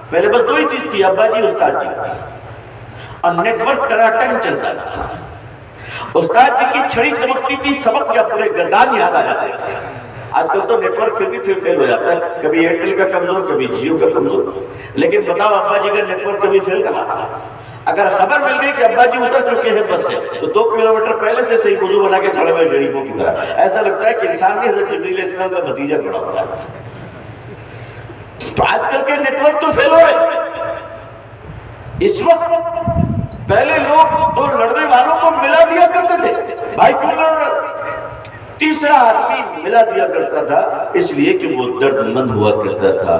پہلے بس 2 ہی چیز تھی، ابا جی استاد جی، اور نیٹ ورک ٹناٹن چلتا تھا۔ استاد جی کی چھڑی چمکتی تھی، سبق کیا پورے گردان یاد آ جاتے تھے۔ آج کل تو نیٹ ورک پھر بھی فیل ہو جاتا ہے، کبھی ایئرٹیل کا کمزور، کبھی جیو کا کمزور، لیکن بتاؤ ابا جی کا نیٹ ورک کبھی فیل کہا؟ اگر خبر مل گئی کہ ابا جی اتر چکے ہیں بس سے تو 2 کلومیٹر پہلے سے صحیح وضو بنا کے کھڑے ہوئے شریفوں کی طرح، ایسا لگتا ہے کہ انسان نے حضرت جبریل علیہ السلام کا بھتیجا کھڑا ہوا ہے۔ تو آج کل کے نیٹ ورک تو فیل ہو رہے۔ اس وقت پہلے لوگ 2 لڑنے والوں کو ملا دیا کرتے تھے، بھائی کیوں لڑ رہے؟ تیسرا آدمی ملا دیا کرتا تھا، اس لیے کہ وہ درد مند ہوا کرتا تھا۔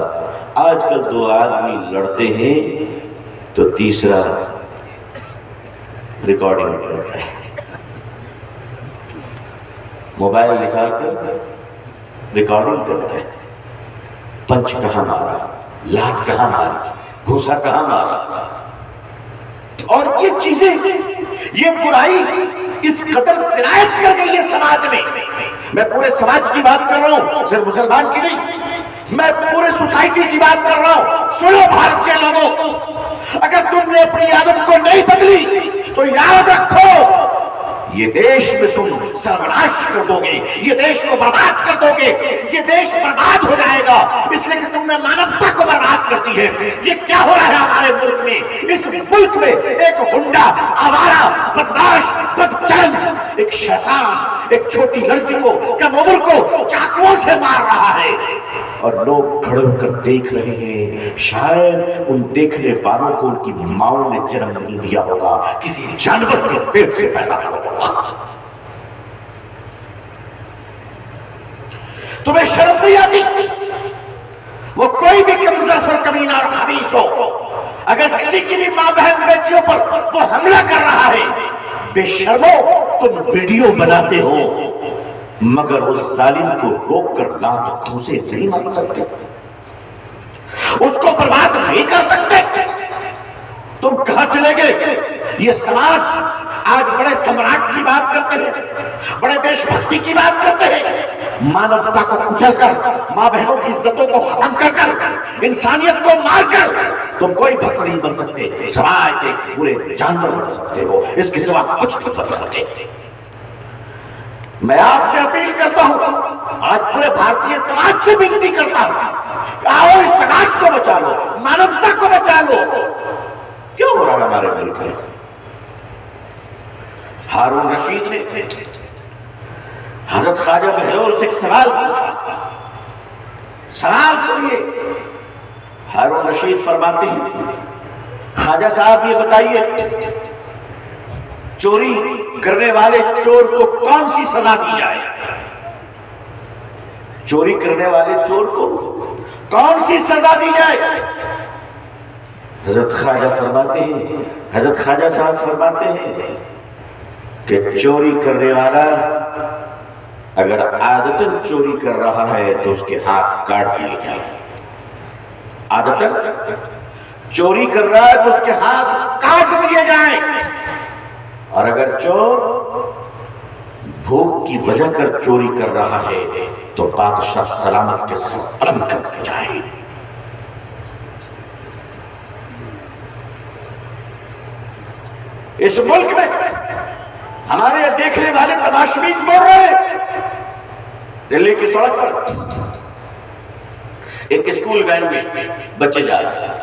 آج کل 2 آدمی لڑتے ہیں تو تیسرا ریکارڈنگ کرتا ہے، موبائل نکال کر ریکارڈنگ کرتا ہے، پنچ کہاں مارا، لات کہاں ماری، گھوسا کہاں مارا۔ اور یہ چیزیں، یہ برائی اس قدر سرایت کر گئی ہے سماج میں پورے سماج کی بات کر رہا ہوں، صرف مسلمان کی نہیں، میں پورے سوسائٹی کی بات کر رہا ہوں۔ سنو بھارت کے لوگوں، اگر تم نے اپنی عادت کو نہیں بدلی تو یاد رکھو یہ دیش میں تم سرناش کر دو گے، یہ دیش کو برباد کر دو گے، یہ دیش برباد ہو جائے گا، اس لیے کہ تم نے مانوتا کو برباد کر دی ہے۔ یہ کیا ہو رہا ہے ہمارے ملک میں؟ اس ملک میں ایک ہنڈا، آوارہ، بدماش، بدچلن، ایک شیطان ایک چھوٹی لڑکی کو، کم عمر کو چاقوؤں سے مار رہا ہے، اور لوگ کھڑے ہو کر دیکھ رہے ہیں۔ شاید ان دیکھنے والوں کو ان کی ماؤں نے جنم نہیں دیا ہوگا، کسی جانور کے پیٹ سے پیدا ہوگا۔ تمہیں شرم نہیں آتی؟ وہ کوئی بھی کم ظرف اور کمینہ اور خبیث ہو، اگر کسی کی بھی ماں بہن بیٹیوں پر وہ حملہ کر رہا ہے، بے شرمو تم ویڈیو بناتے ہو، مگر اس ظالم کو روک کر لات گھوسے نہیں مار سکتے، اس کو برباد نہیں کر سکتے۔ تم کہاں چلے گئے؟ یہ سماج آج بڑے سمراٹ کی بات کرتے ہیں، بڑے دیش بھکتی کی بات کرتے ہیں، مانوتا کو کچل کر، ماں بہنوں کی عزتوں کو ختم کر کر، انسانیت کو مار کر تم کوئی فرق نہیں بن سکتے، سماج ایک برے جانور بن سکتے ہو، اس کے سوا کچھ نہیں بن سکتے۔ میں آپ سے اپیل کرتا ہوں، آج پورے بھارتی سماج سے بنتی کرتا ہوں، آؤ اس سماج کو بچا لو، مانوتا کو بچا لو۔ کیا ہو رہا ہے ہمارے ملک میں؟ ہارون رشید نے حضرت خواجہ بہلول سے ایک سوال پوچھا، سوال سنیے۔ ہارون رشید فرماتے ہیں، خواجہ صاحب یہ بتائیے، چوری کرنے والے چور کو کون سی سزا دی جائے؟ چوری کرنے والے چور کو کون سی سزا دی جائے؟ حضرت خواجہ فرماتے ہیں، حضرت خواجہ صاحب فرماتے ہیں کہ چوری کرنے والا اگر عادتاً چوری کر رہا ہے تو اس کے ہاتھ کاٹ دیے جائیں۔ عادتاً چوری کر رہا ہے تو اس کے ہاتھ کاٹ دیے جائیں، اور اگر چور بھوک کی وجہ کر چوری کر رہا ہے تو بادشاہ سلامت کے ساتھ قلم کر دیے جائیں۔ اس ملک میں ہمارے یہاں دیکھنے والے تماشبین بول رہے ہیں، دلی کی سڑک پر ایک اسکول وین میں بچے جا رہے تھے،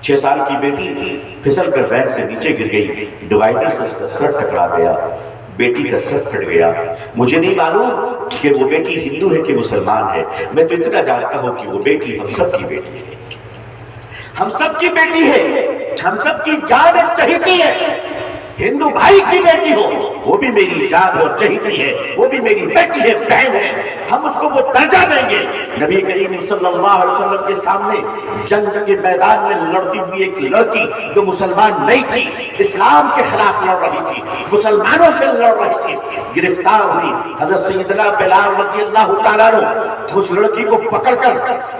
6 سال کی بیٹی پھسل کر وین سے نیچے گر گئی، ڈیوائیڈر سے اس کا سر ٹکرا گیا، بیٹی کا سر پھٹ گیا۔ مجھے نہیں معلوم کہ وہ بیٹی ہندو ہے کہ مسلمان ہے، میں تو اتنا جانتا ہوں کہ وہ بیٹی ہم سب کی بیٹی ہے، ہم سب کی بیٹی ہے، ہم سب کی جان چہیتی ہے۔ ہندو بھائی کی بیٹی ہو وہ بھی میری جان اور چہیتی ہے، وہ بھی میری بیٹی ہے، بہن ہے، ہم اس کو وہ درجہ دیں گے۔ نبی کریم صلی اللہ علیہ وسلم کے سامنے جنگ کے میدان میں لڑتی ہوئی ایک لڑکی جو مسلمان نہیں تھی، اسلام کے خلاف لڑ رہی تھی، مسلمانوں سے لڑ رہی تھی، گرفتار ہوئی۔ حضرت سیدنا بلال رضی اللہ تعالیٰ عنہ اس لڑکی کو پکڑ کر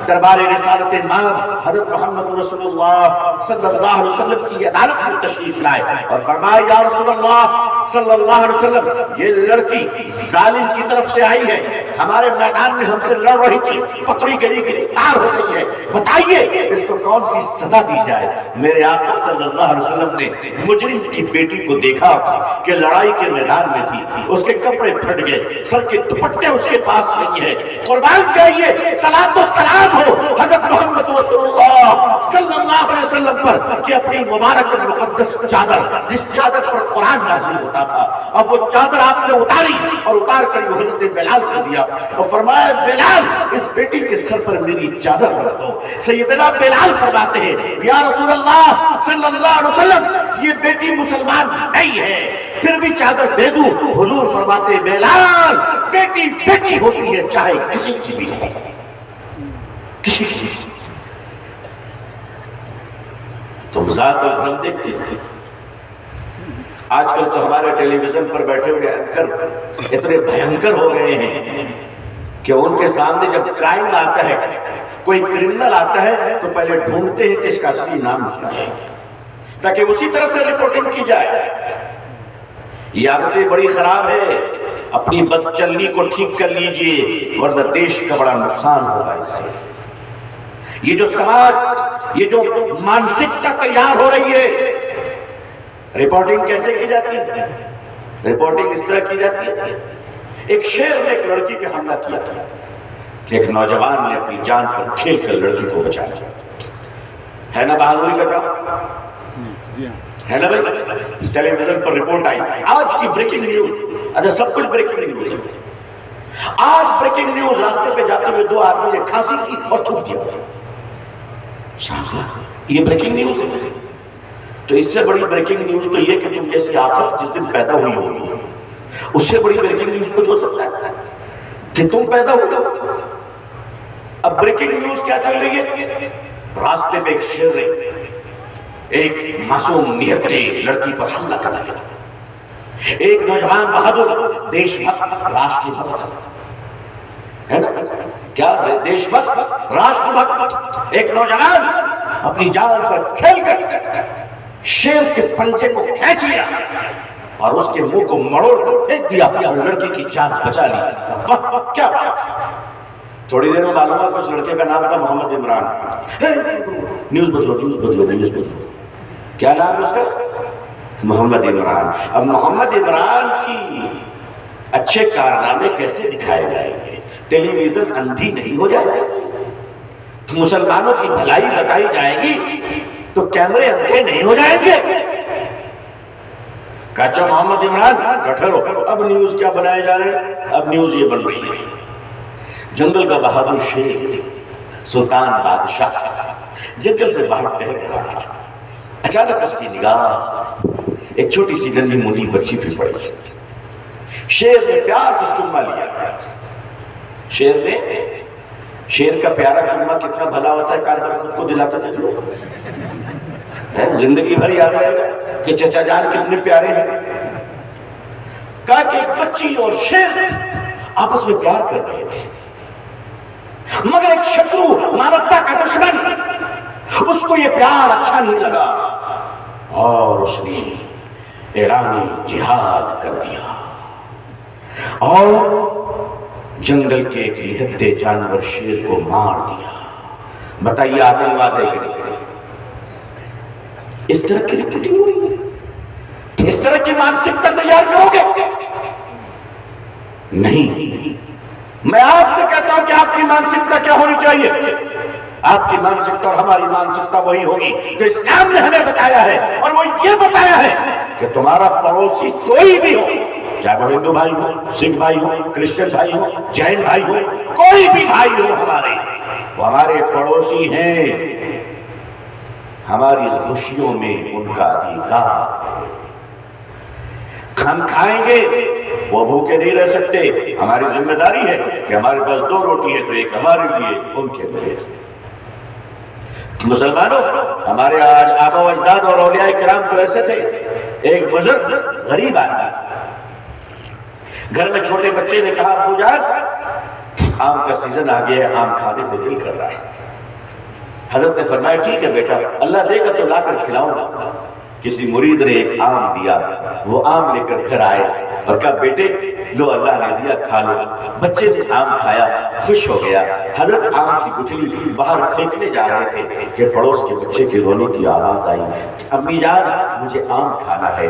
دربار رسالت مآب حضرت محمد رسول اللہ صلی اللہ علیہ وسلم کی عدالت میں تشریف لائے اور فرمایا یا رسول اللہ صلی اللہ علیہ وسلم، یہ لڑکی ظالم کی طرف سے آئی ہے، ہمارے میدان میں ہم سے لڑ رہی تھی، پکڑی گئی، گرفتار ہو گئی ہے، بتائیے اس کو کون سی سزا دی جائے۔ میرے آقا صلی اللہ علیہ وسلم نے مجرم کی بیٹی کو دیکھا کہ لڑائی کے میدان میں تھی، اس کے کپڑے پھٹ گئے، سر کے دوپٹے اس کے پاس نہیں ہے، قربان جائیے صلاۃ و سلام ہو حضرت محمد رسول اللہ صلی اللہ علیہ وسلم پر کہ اپنی مبارک اور مقدس چادر، جس چادر پر قرآن نازل ہوتا تھا، اب وہ چادر آپ نے اتاری اور اتار کر یہ حضرت بلال کو دیا اور فرمایا بلال اس بیٹی کے سر پر میری چادر رکھ دو۔ سیدنا بلال فرماتے ہیں یا رسول اللہ صلی اللہ علیہ وسلم، یہ بیٹی مسلمان نہیں ہے، پھر بھی چادر دے دوں؟ حضور فرماتے بلال بیٹی بیٹی ہوتی ہے چاہے کسی کی بھی ہو، کسی کی۔ تم ذات اور کرم دیکھتے ہیں، آج کل تو ہمارے ٹیلی ویژن پر بیٹھے ہوئے اینکر اتنے بھینکر ہو گئے ہیں کہ ان کے سامنے جب کرائم آتا ہے، کوئی کرمنل آتا ہے تو پہلے ڈھونڈتے ہیں کہ اس کا اصلی نام کیا ہے تاکہ اسی طرح سے رپورٹنگ کی جائے۔ یہ عادتیں بڑی خراب ہے، اپنی بد چلنی کو ٹھیک کر لیجئے ورنہ دیش کا بڑا نقصان ہوگا اس سے۔ یہ جو سماج، یہ جو مانسکتا تیار ہو رہی ہے، رپورٹنگ کیسے کی جاتی ہے؟ رپورٹنگ اس طرح کی جاتی ہے، ایک شیر نے ایک لڑکی پہ حملہ کیا، ایک نوجوان نے اپنی جان پر کھیل کر لڑکی کو بچایا، ہے نا بہادری کا کام؟ ہے نا بھائی؟ ٹیلی ویژن پر رپورٹ آئی، آج کی بریکنگ نیوز۔ اچھا سب کچھ بریکنگ نیوز ہے۔ آج بریکنگ نیوز، راستے پہ جاتے ہوئے 2 آدمی نے کھانسی کی اور تھوک دیا، یہ بریکنگ نیوز ہے۔ تو اس سے بڑی بریکنگ نیوز تو یہ کہ تم جیسی آفت جس دن پیدا ہوئی ہوگی، اس سے بڑی بریکنگ نیوز کچھ ہو سکتا ہے کہ تم پیدا ہو گئے۔ اب بریکنگ نیوز کیا چل رہی ہے؟ راستے پہ ایک شیر نے ایک معصوم نہتے لڑکی پر حملہ کر دیا، ایک نوجوان بہادر دیش بھکت راشٹر بھکت ہے نا، کیا دیش بھکت راشٹر بھکت ایک نوجوان اپنی جان پر کھیل کر شیر کے پنجے کو کھینچ لیا اور اس کے منہ کو مڑوڑ کر پھینک دیا اور لڑکی کی جان بچا لی۔ کیا تھوڑی دیر میں معلوم ہوا کہ اس لڑکے کا نام تھا محمد عمران۔ نیوز بدلو نیوز بدلو نیوز بدلو، کیا نام ہے اس کا؟ محمد عمران۔ اب محمد عمران کی اچھے کارنامے کیسے دکھائے جائیں گے؟ ٹیلی ویژن اندھی نہیں ہو جائے گا؟ مسلمانوں کی بھلائی بتائی جائے گی تو کیمرے اندھے نہیں ہو جائیں گے؟ کہا محمد عمران ٹھہرو، اب نیوز کیا بنائے جا رہے ہیں؟ اب نیوز یہ بن رہی ہے، جنگل کا بہادر شیر سلطان بادشاہ جنگل سے باہر ٹہل رہا تھا، اچانک اس کی نگاہ ایک چھوٹی سی ننھی منھی بچی پہ پڑی۔ شیر نے پیار سے چوما لیا۔ شیر کا پیارا چوما کتنا بھلا ہوتا ہے، کاربن خود کو دلا کر دیکھ لو، زندگی بھر یاد رہے گا کہ چچا جان کتنے پیارے ہیں۔ کہا کہ ایک بچی اور شیر آپس میں پیار کر رہے تھے، مگر ایک شترو، مانوتا کا دشمن اس کو یہ پیار اچھا نہیں لگا اور اس نے اعلان جہاد کر دیا اور جنگل کے ایک نہتے جانور شیر کو مار دیا۔ بتائیے آتنکواد ہے کہ نہیں؟ اس طرح کی رپورٹنگ ہو رہی ہے؟ اس طرح کی مانسکتا تیار کرو گے؟ نہیں۔ میں آپ سے کہتا ہوں کہ آپ کی مانسکتا کیا ہونی چاہیے؟ آپ کی مانسکتا اور ہماری مانسکتا وہی ہوگی جو اسلام نے ہمیں بتایا ہے، اور وہ یہ بتایا ہے کہ تمہارا پڑوسی کوئی بھی ہو، چاہے وہ ہندو بھائی ہو، سکھ بھائی ہو، کرسچن بھائی ہو، جین بھائی ہو، کوئی بھی بھائی ہو ہمارے، وہ ہمارے پڑوسی ہیں، ہماری خوشیوں میں ان کا ادھیکار ہے۔ ہم کھائیں گے، وہ بھوکے نہیں رہ سکتے، ہماری ذمہ داری ہے کہ ہمارے پاس 2 روٹی ہے تو ایک ہمارے لیے، ان کے لیے۔ مسلمانوں، ہمارے آج آبا و اجداد اور اولیاء کرام تو ایسے تھے۔ ایک بزرگ غریب آدمی تھا، گھر میں چھوٹے بچے نے کہا ابو جان آم کا سیزن آ گیا ہے، آم کھانے کو دل کر رہا ہے۔ حضرت نے فرمایا ٹھیک ہے بیٹا، اللہ دے گا تو لا کر کھلاؤں گا۔ کسی مرید نے ایک آم دیا، وہ آم لے کر گھر آئے اور کہا بیٹے لو اللہ نے دیا کھا لو۔ بچے نے آم کھایا، خوش ہو گیا۔ حضرت آم کی گٹھلی باہر پھینکنے جا رہے تھے کہ پڑوس کے بچے کے رونے کی آواز آئی، امی جان مجھے آم کھانا ہے۔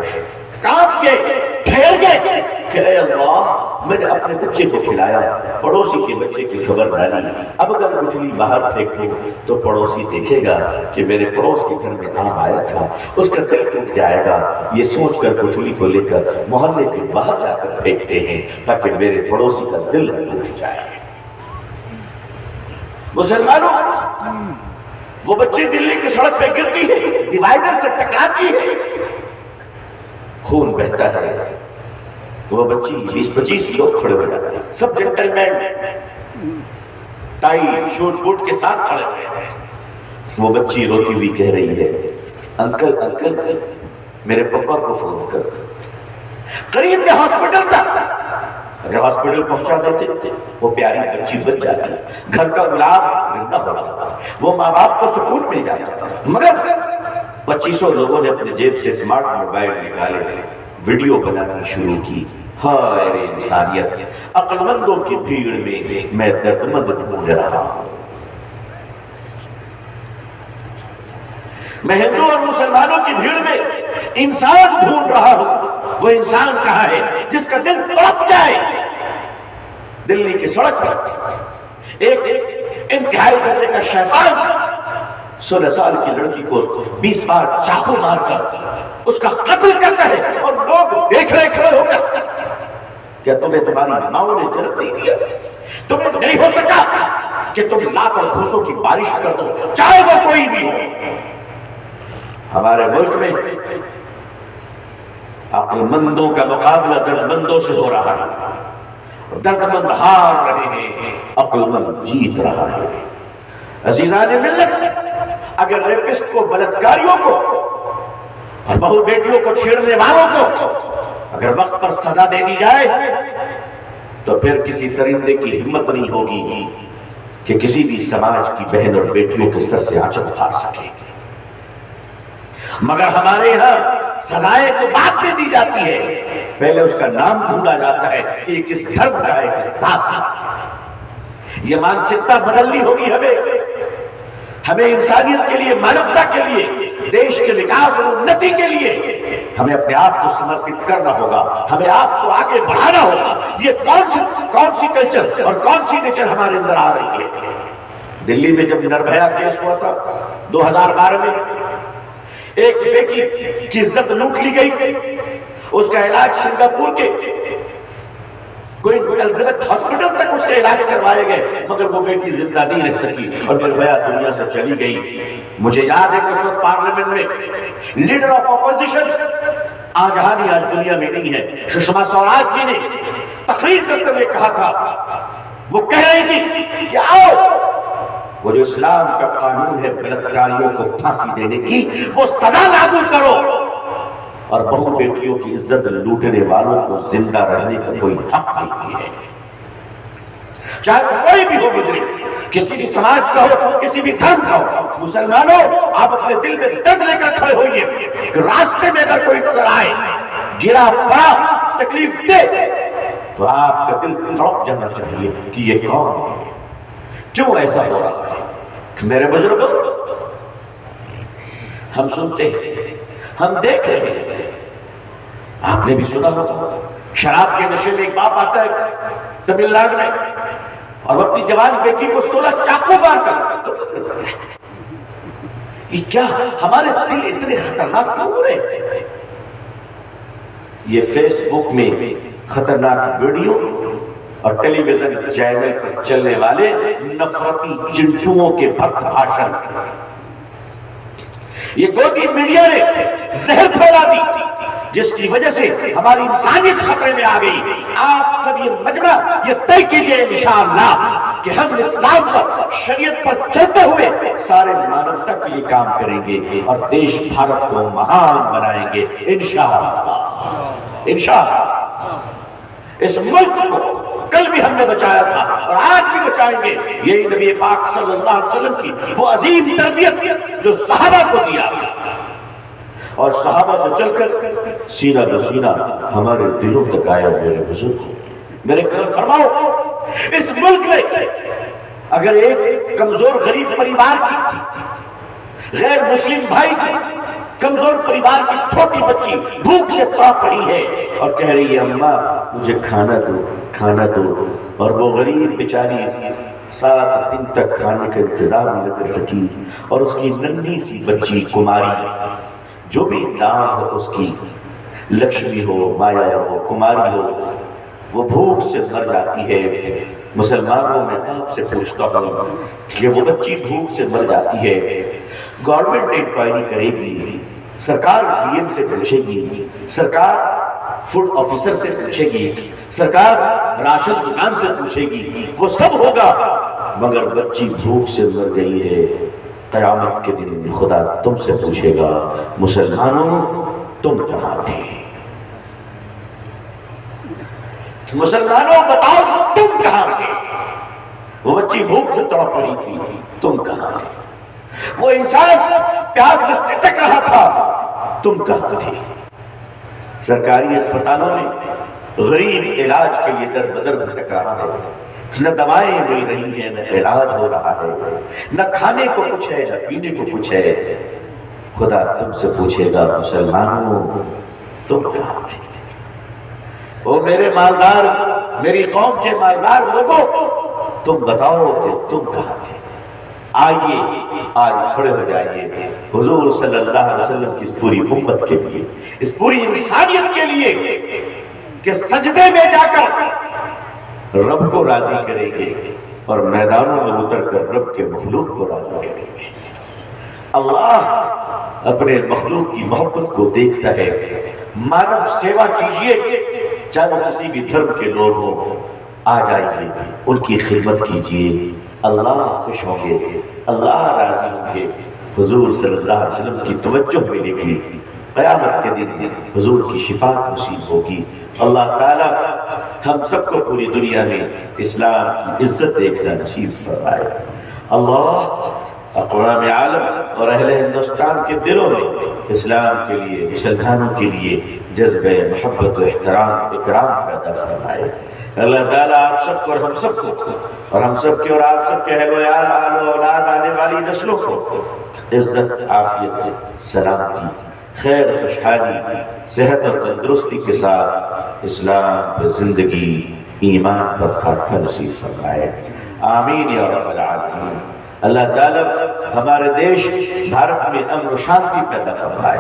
کانپ گئے، ٹھہر گئے کہ اے اللہ، میں نے اپنے بچے کو کھلایا، پڑوسی کے بچے کی خبر ڈالی، اب اگر گٹھلی باہر پھینک دوں تو پڑوسی دیکھے گا کہ میرے پڑوس کے گھر میں آم آیا تھا، اس کا دل ٹوٹ جائے گا۔ یہ سوچ کر گٹھلی کو لے کر محلے کے باہر جا کر پھینکتے ہیں تاکہ میرے پڑوسی کا دل نہ ٹوٹ جائے۔ مسلمانوں، وہ بچی دلی کی سڑک پہ گرتی ہے، ڈیوائیڈر سے ٹکراتی ہے، خون بہتا ہے، وہ بچی 20-25 لوگ کھڑے ہو جاتے ہیں، سب جنٹل مین ٹائی شوٹ بوٹ کے ساتھ کھڑے ہوئے ہیں۔ وہ بچی روتی ہوئی کہہ رہی ہے انکل انکل میرے پپا کو فون کر۔ قریب میں ہاسپٹل تھا، اگر ہاسپٹل پہنچا دیتے وہ پیاری بچی بچ جاتی، گھر کا گلاب زندہ ہو جاتا، وہ ماں باپ کو سکون مل جاتا۔ مگر 2500 لوگوں نے اپنے جیب سے سمارٹ موبائل نکالے، ویڈیو بنانی شروع کی۔ ہائے رے انسانیت، عقل مندوں کی بھیڑ میں درد مند ڈھونڈ رہا ہوں۔ میں ہندو اور مسلمانوں کی بھیڑ میں انسان ڈھونڈ رہا ہوں۔ وہ انسان کہاں ہے جس کا دل تڑپ جائے؟ دلی کی سڑک پر ایک انتہائی درجے کا شیطان 16 سال کی لڑکی کو 20 بار چاقو مار کر اس کا قتل کرتا ہے، اور لوگ دیکھ رہے کھڑے ہو کر۔ کیا تمہیں تمہاری ماؤں نے جنم نہیں دیا؟ تمہیں نہیں ہو سکا کہ تم لات اور گھوسوں کی بارش کر دو، چاہے وہ کوئی بھی ہو؟ ہمارے ملک میں عقل مندوں کا مقابلہ درد مندوں سے ہو رہا ہے، درد مند ہار رہے ہیں، عقل مند جیت رہا ہے۔ عزیزان ملت، اگر ریپسٹ کو، بلاتکاریوں کو اور بہو بیٹیوں کو چھیڑنے والوں کو اگر وقت پر سزا دے دی جائے تو پھر کسی درندے کی ہمت نہیں ہوگی کہ کسی بھی سماج کی بہن اور بیٹیوں کے سر سے آنچل اتار سکے۔ مگر ہمارے یہاں سزائیں تو بعد میں دی جاتی ہے، پہلے اس کا نام ڈھونڈا جاتا ہے کہ یہ کس دھرم کا ہے، کس ذات کا۔ یہ مانسکتا بدلنی ہوگی ہمیں انسانیت کے لیے، مانوتا کے لیے، دیش کے وکاس اور انتی کے لیے ہمیں اپنے آپ کو سمرپت کرنا ہوگا، ہمیں آپ کو آگے بڑھانا ہوگا۔ یہ کون سی کلچر اور کون سی نیچر ہمارے اندر آ رہی ہے؟ دلی میں جب نربھیا کیس ہوا تھا 2012 میں، ایک بیٹی کی عزت لوٹ لی گئی، اس کا علاج سنگاپور کے کوئی الزامت ہاسپٹل تک اس کے علاج کروائے گئے، مگر وہ بیٹی زندہ نہیں رہ سکی اور نربھیا دنیا سے چلی گئی۔ مجھے یاد ہے کہ اس وقت پارلیمنٹ میں لیڈر آف اپوزیشن آج دنیا میں نہیں ہے، سشما سوراج جی نے تقریر کرتے ہوئے کہا تھا، وہ کہہ رہی تھی کہ آؤ وہ جو اسلام کا قانون ہے بلاتکاریوں کو پھانسی دینے کی، وہ سزا لاگو کرو، اور بہو بیٹیوں کی عزت لوٹنے والوں کو زندہ رہنے کا کوئی حق نہیں ہے، چاہے کوئی بھی ہو مجرم۔ کسی بھی سماج کا ہو، کسی بھی دھرم کا ہو، مسلمانوں آپ اپنے دل میں درد لے کر کھڑے ہوئیے کہ راستے میں اگر کوئی نظر آئے گرا پڑا تکلیف دے تو آپ کا دل تڑپ جانا چاہیے کہ یہ کون ہے، کیوں ایسا ہو رہا ہے۔ میرے بزرگوں، ہم سنتے ہیں، ہم دیکھ رہے ہیں، آپ نے بھی سنا ہوگا شراب کے نشے میں ایک باپ آتا ہے تمل ناڈو میں اور وہ اپنی جوان بیٹی کو 16 چاقو مار کر، یہ کیا ہمارے دل اتنے خطرناک کیوں ہو رہے؟ یہ فیس بک میں خطرناک ویڈیو اور ٹیلی ویژن چینل پر چلنے والے نفرتی چنٹوؤں کے بھکت بھاشن، یہ گودی میڈیا نے زہر پھیلا دی جس کی وجہ سے ہماری انسانیت خطرے میں آ گئی۔ آپ سب یہ مجمع یہ طے کیجئے انشاءاللہ کہ ہم اسلام پر، شریعت پر چلتے ہوئے سارے مانوتا کے لیے کام کریں گے اور دیش بھارت کو مہان بنائیں گے انشاءاللہ۔ انشاءاللہ اس ملک کو کل بھی ہم نے بچایا تھا اور آج بھی بچائیں گے۔ یہی نبی پاک صلی اللہ علیہ وسلم کی وہ عظیم تربیت جو صحابہ کو دیا اور صحابہ سے چل کر سینہ بسینہ ہمارے دلوں تک آیا۔ میرے بزرگ، میرے کرم فرماؤ، اس ملک میں اگر ایک کمزور غریب پریوار کی، غیر مسلم بھائی کی، کمزور پریوار کی چھوٹی بچی بھوک سے تڑپ پڑی ہے اور کہہ رہی ہے اماں مجھے کھانا دو، کھانا دو، اور وہ غریب بیچاری 7 دن تک کھانے کا انتظام نہ کر سکی اور اس کی ننھی سی بچی کماری، جو بھی نام ہو اس کی، لکشمی ہو، مایا ہو، کماری ہو، وہ بھوک سے مر جاتی ہے۔ مسلمانوں میں آپ سے پوچھتا ہوں کہ وہ بچی بھوک سے مر جاتی ہے، گورنمنٹ انکوائری کرے گی، سرکار ڈی ایم سے پوچھے گی، سرکار فوڈ آفیسر سے پوچھے گی، سرکار راشن دکان سے پوچھے گی، وہ سب ہوگا، مگر بچی بھوک سے مر گئی ہے۔ قیامت کے دن خدا تم سے پوچھے گا مسلمانوں تم کہاں تھے؟ مسلمانوں بتاؤ تم کہاں تھے؟ وہ بچی بھوک سے تڑپ رہی تھی، تم کہاں تھے؟ وہ انسان پیاس سے سسک رہا تھا، تم کہاں تھے؟ سرکاری اسپتالوں میں غریب علاج کے لیے در بدر بھٹک رہا ہے، نہ دوائیں مل رہی ہیں، نہ علاج ہو رہا ہے، نہ کھانے کو کچھ ہے، نہ پینے کو کچھ ہے۔ خدا تم سے پوچھے گا مسلمانوں تم کہاں تھے؟ او میرے مالدار، میری قوم کے مالدار لوگوں، تم بتاؤ کہ تم کہاں تھے؟ آئیے آج کھڑے ہو جائیے حضور صلی اللہ علیہ وسلم کی اس پوری امت کے لیے، اس پوری انسانیت کے لیے کہ سجدے میں جا کر رب کو راضی کریں گے اور میدانوں میں اتر کر رب کے مخلوق کو راضی کریں گے۔ اللہ اپنے مخلوق کی محبت کو دیکھتا ہے۔ مانو سیوا کیجئے، چاہے وہ کسی بھی دھرم کے لوگ ہوں، آ جائیے ان کی خدمت کیجئے، اللہ خوش ہوں گے، اللہ راضی ہوں گے، حضور صلی اللہ علیہ وسلم کی توجہ ملے گی، قیامت کے دن حضور کی شفاعت نصیب ہوگی۔ اللہ تعالی ہم سب کو پوری دنیا میں اسلام کی عزت دیکھنا نصیب فرمائے۔ اللہ اقوام عالم اور اہل ہندوستان کے دلوں میں اسلام کے لیے، مسلمانوں کے لیے جذبہ محبت و احترام اکرام پیدا فرمائے۔ اللہ تعالیٰ آپ سب کو اور ہم سب کو اور ہم سب کے اور آپ سب کے اہل و عیال، آل و اولاد، آنے والی نسلوں کو عزت، عافیت، سلامتی، خیر، خوشحالی، صحت اور تندرستی کے ساتھ اسلام پر زندگی، ایمان پر خاتمہ نصیب فرمائے۔ آمین یا رب العالمین۔ اللہ تعالیٰ ہمارے دیش بھارت میں امن و شانتی پیدا فرمائے۔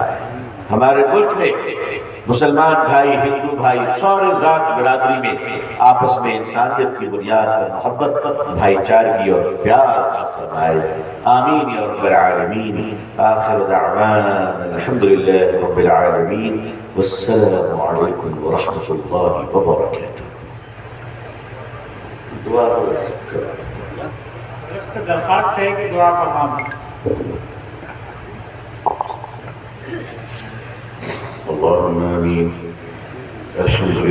ہمارے ملک میں مسلمان بھائی، ہندو بھائی، سارے ذات برادری میں آپس میں انسانیت کی بنیاد پر محبت، بھائی چارگی اور پیار عطا فرمائے۔ آمین یا رب العالمین۔ آخر دعوانا الحمدللہ رب العالمین، والسلام علیکم ورحمۃ اللہ وبرکاتہ۔ دعا سے درخواست ہے کہ دعا فرمائیں۔ اللهم آمین۔ الحمدللہ۔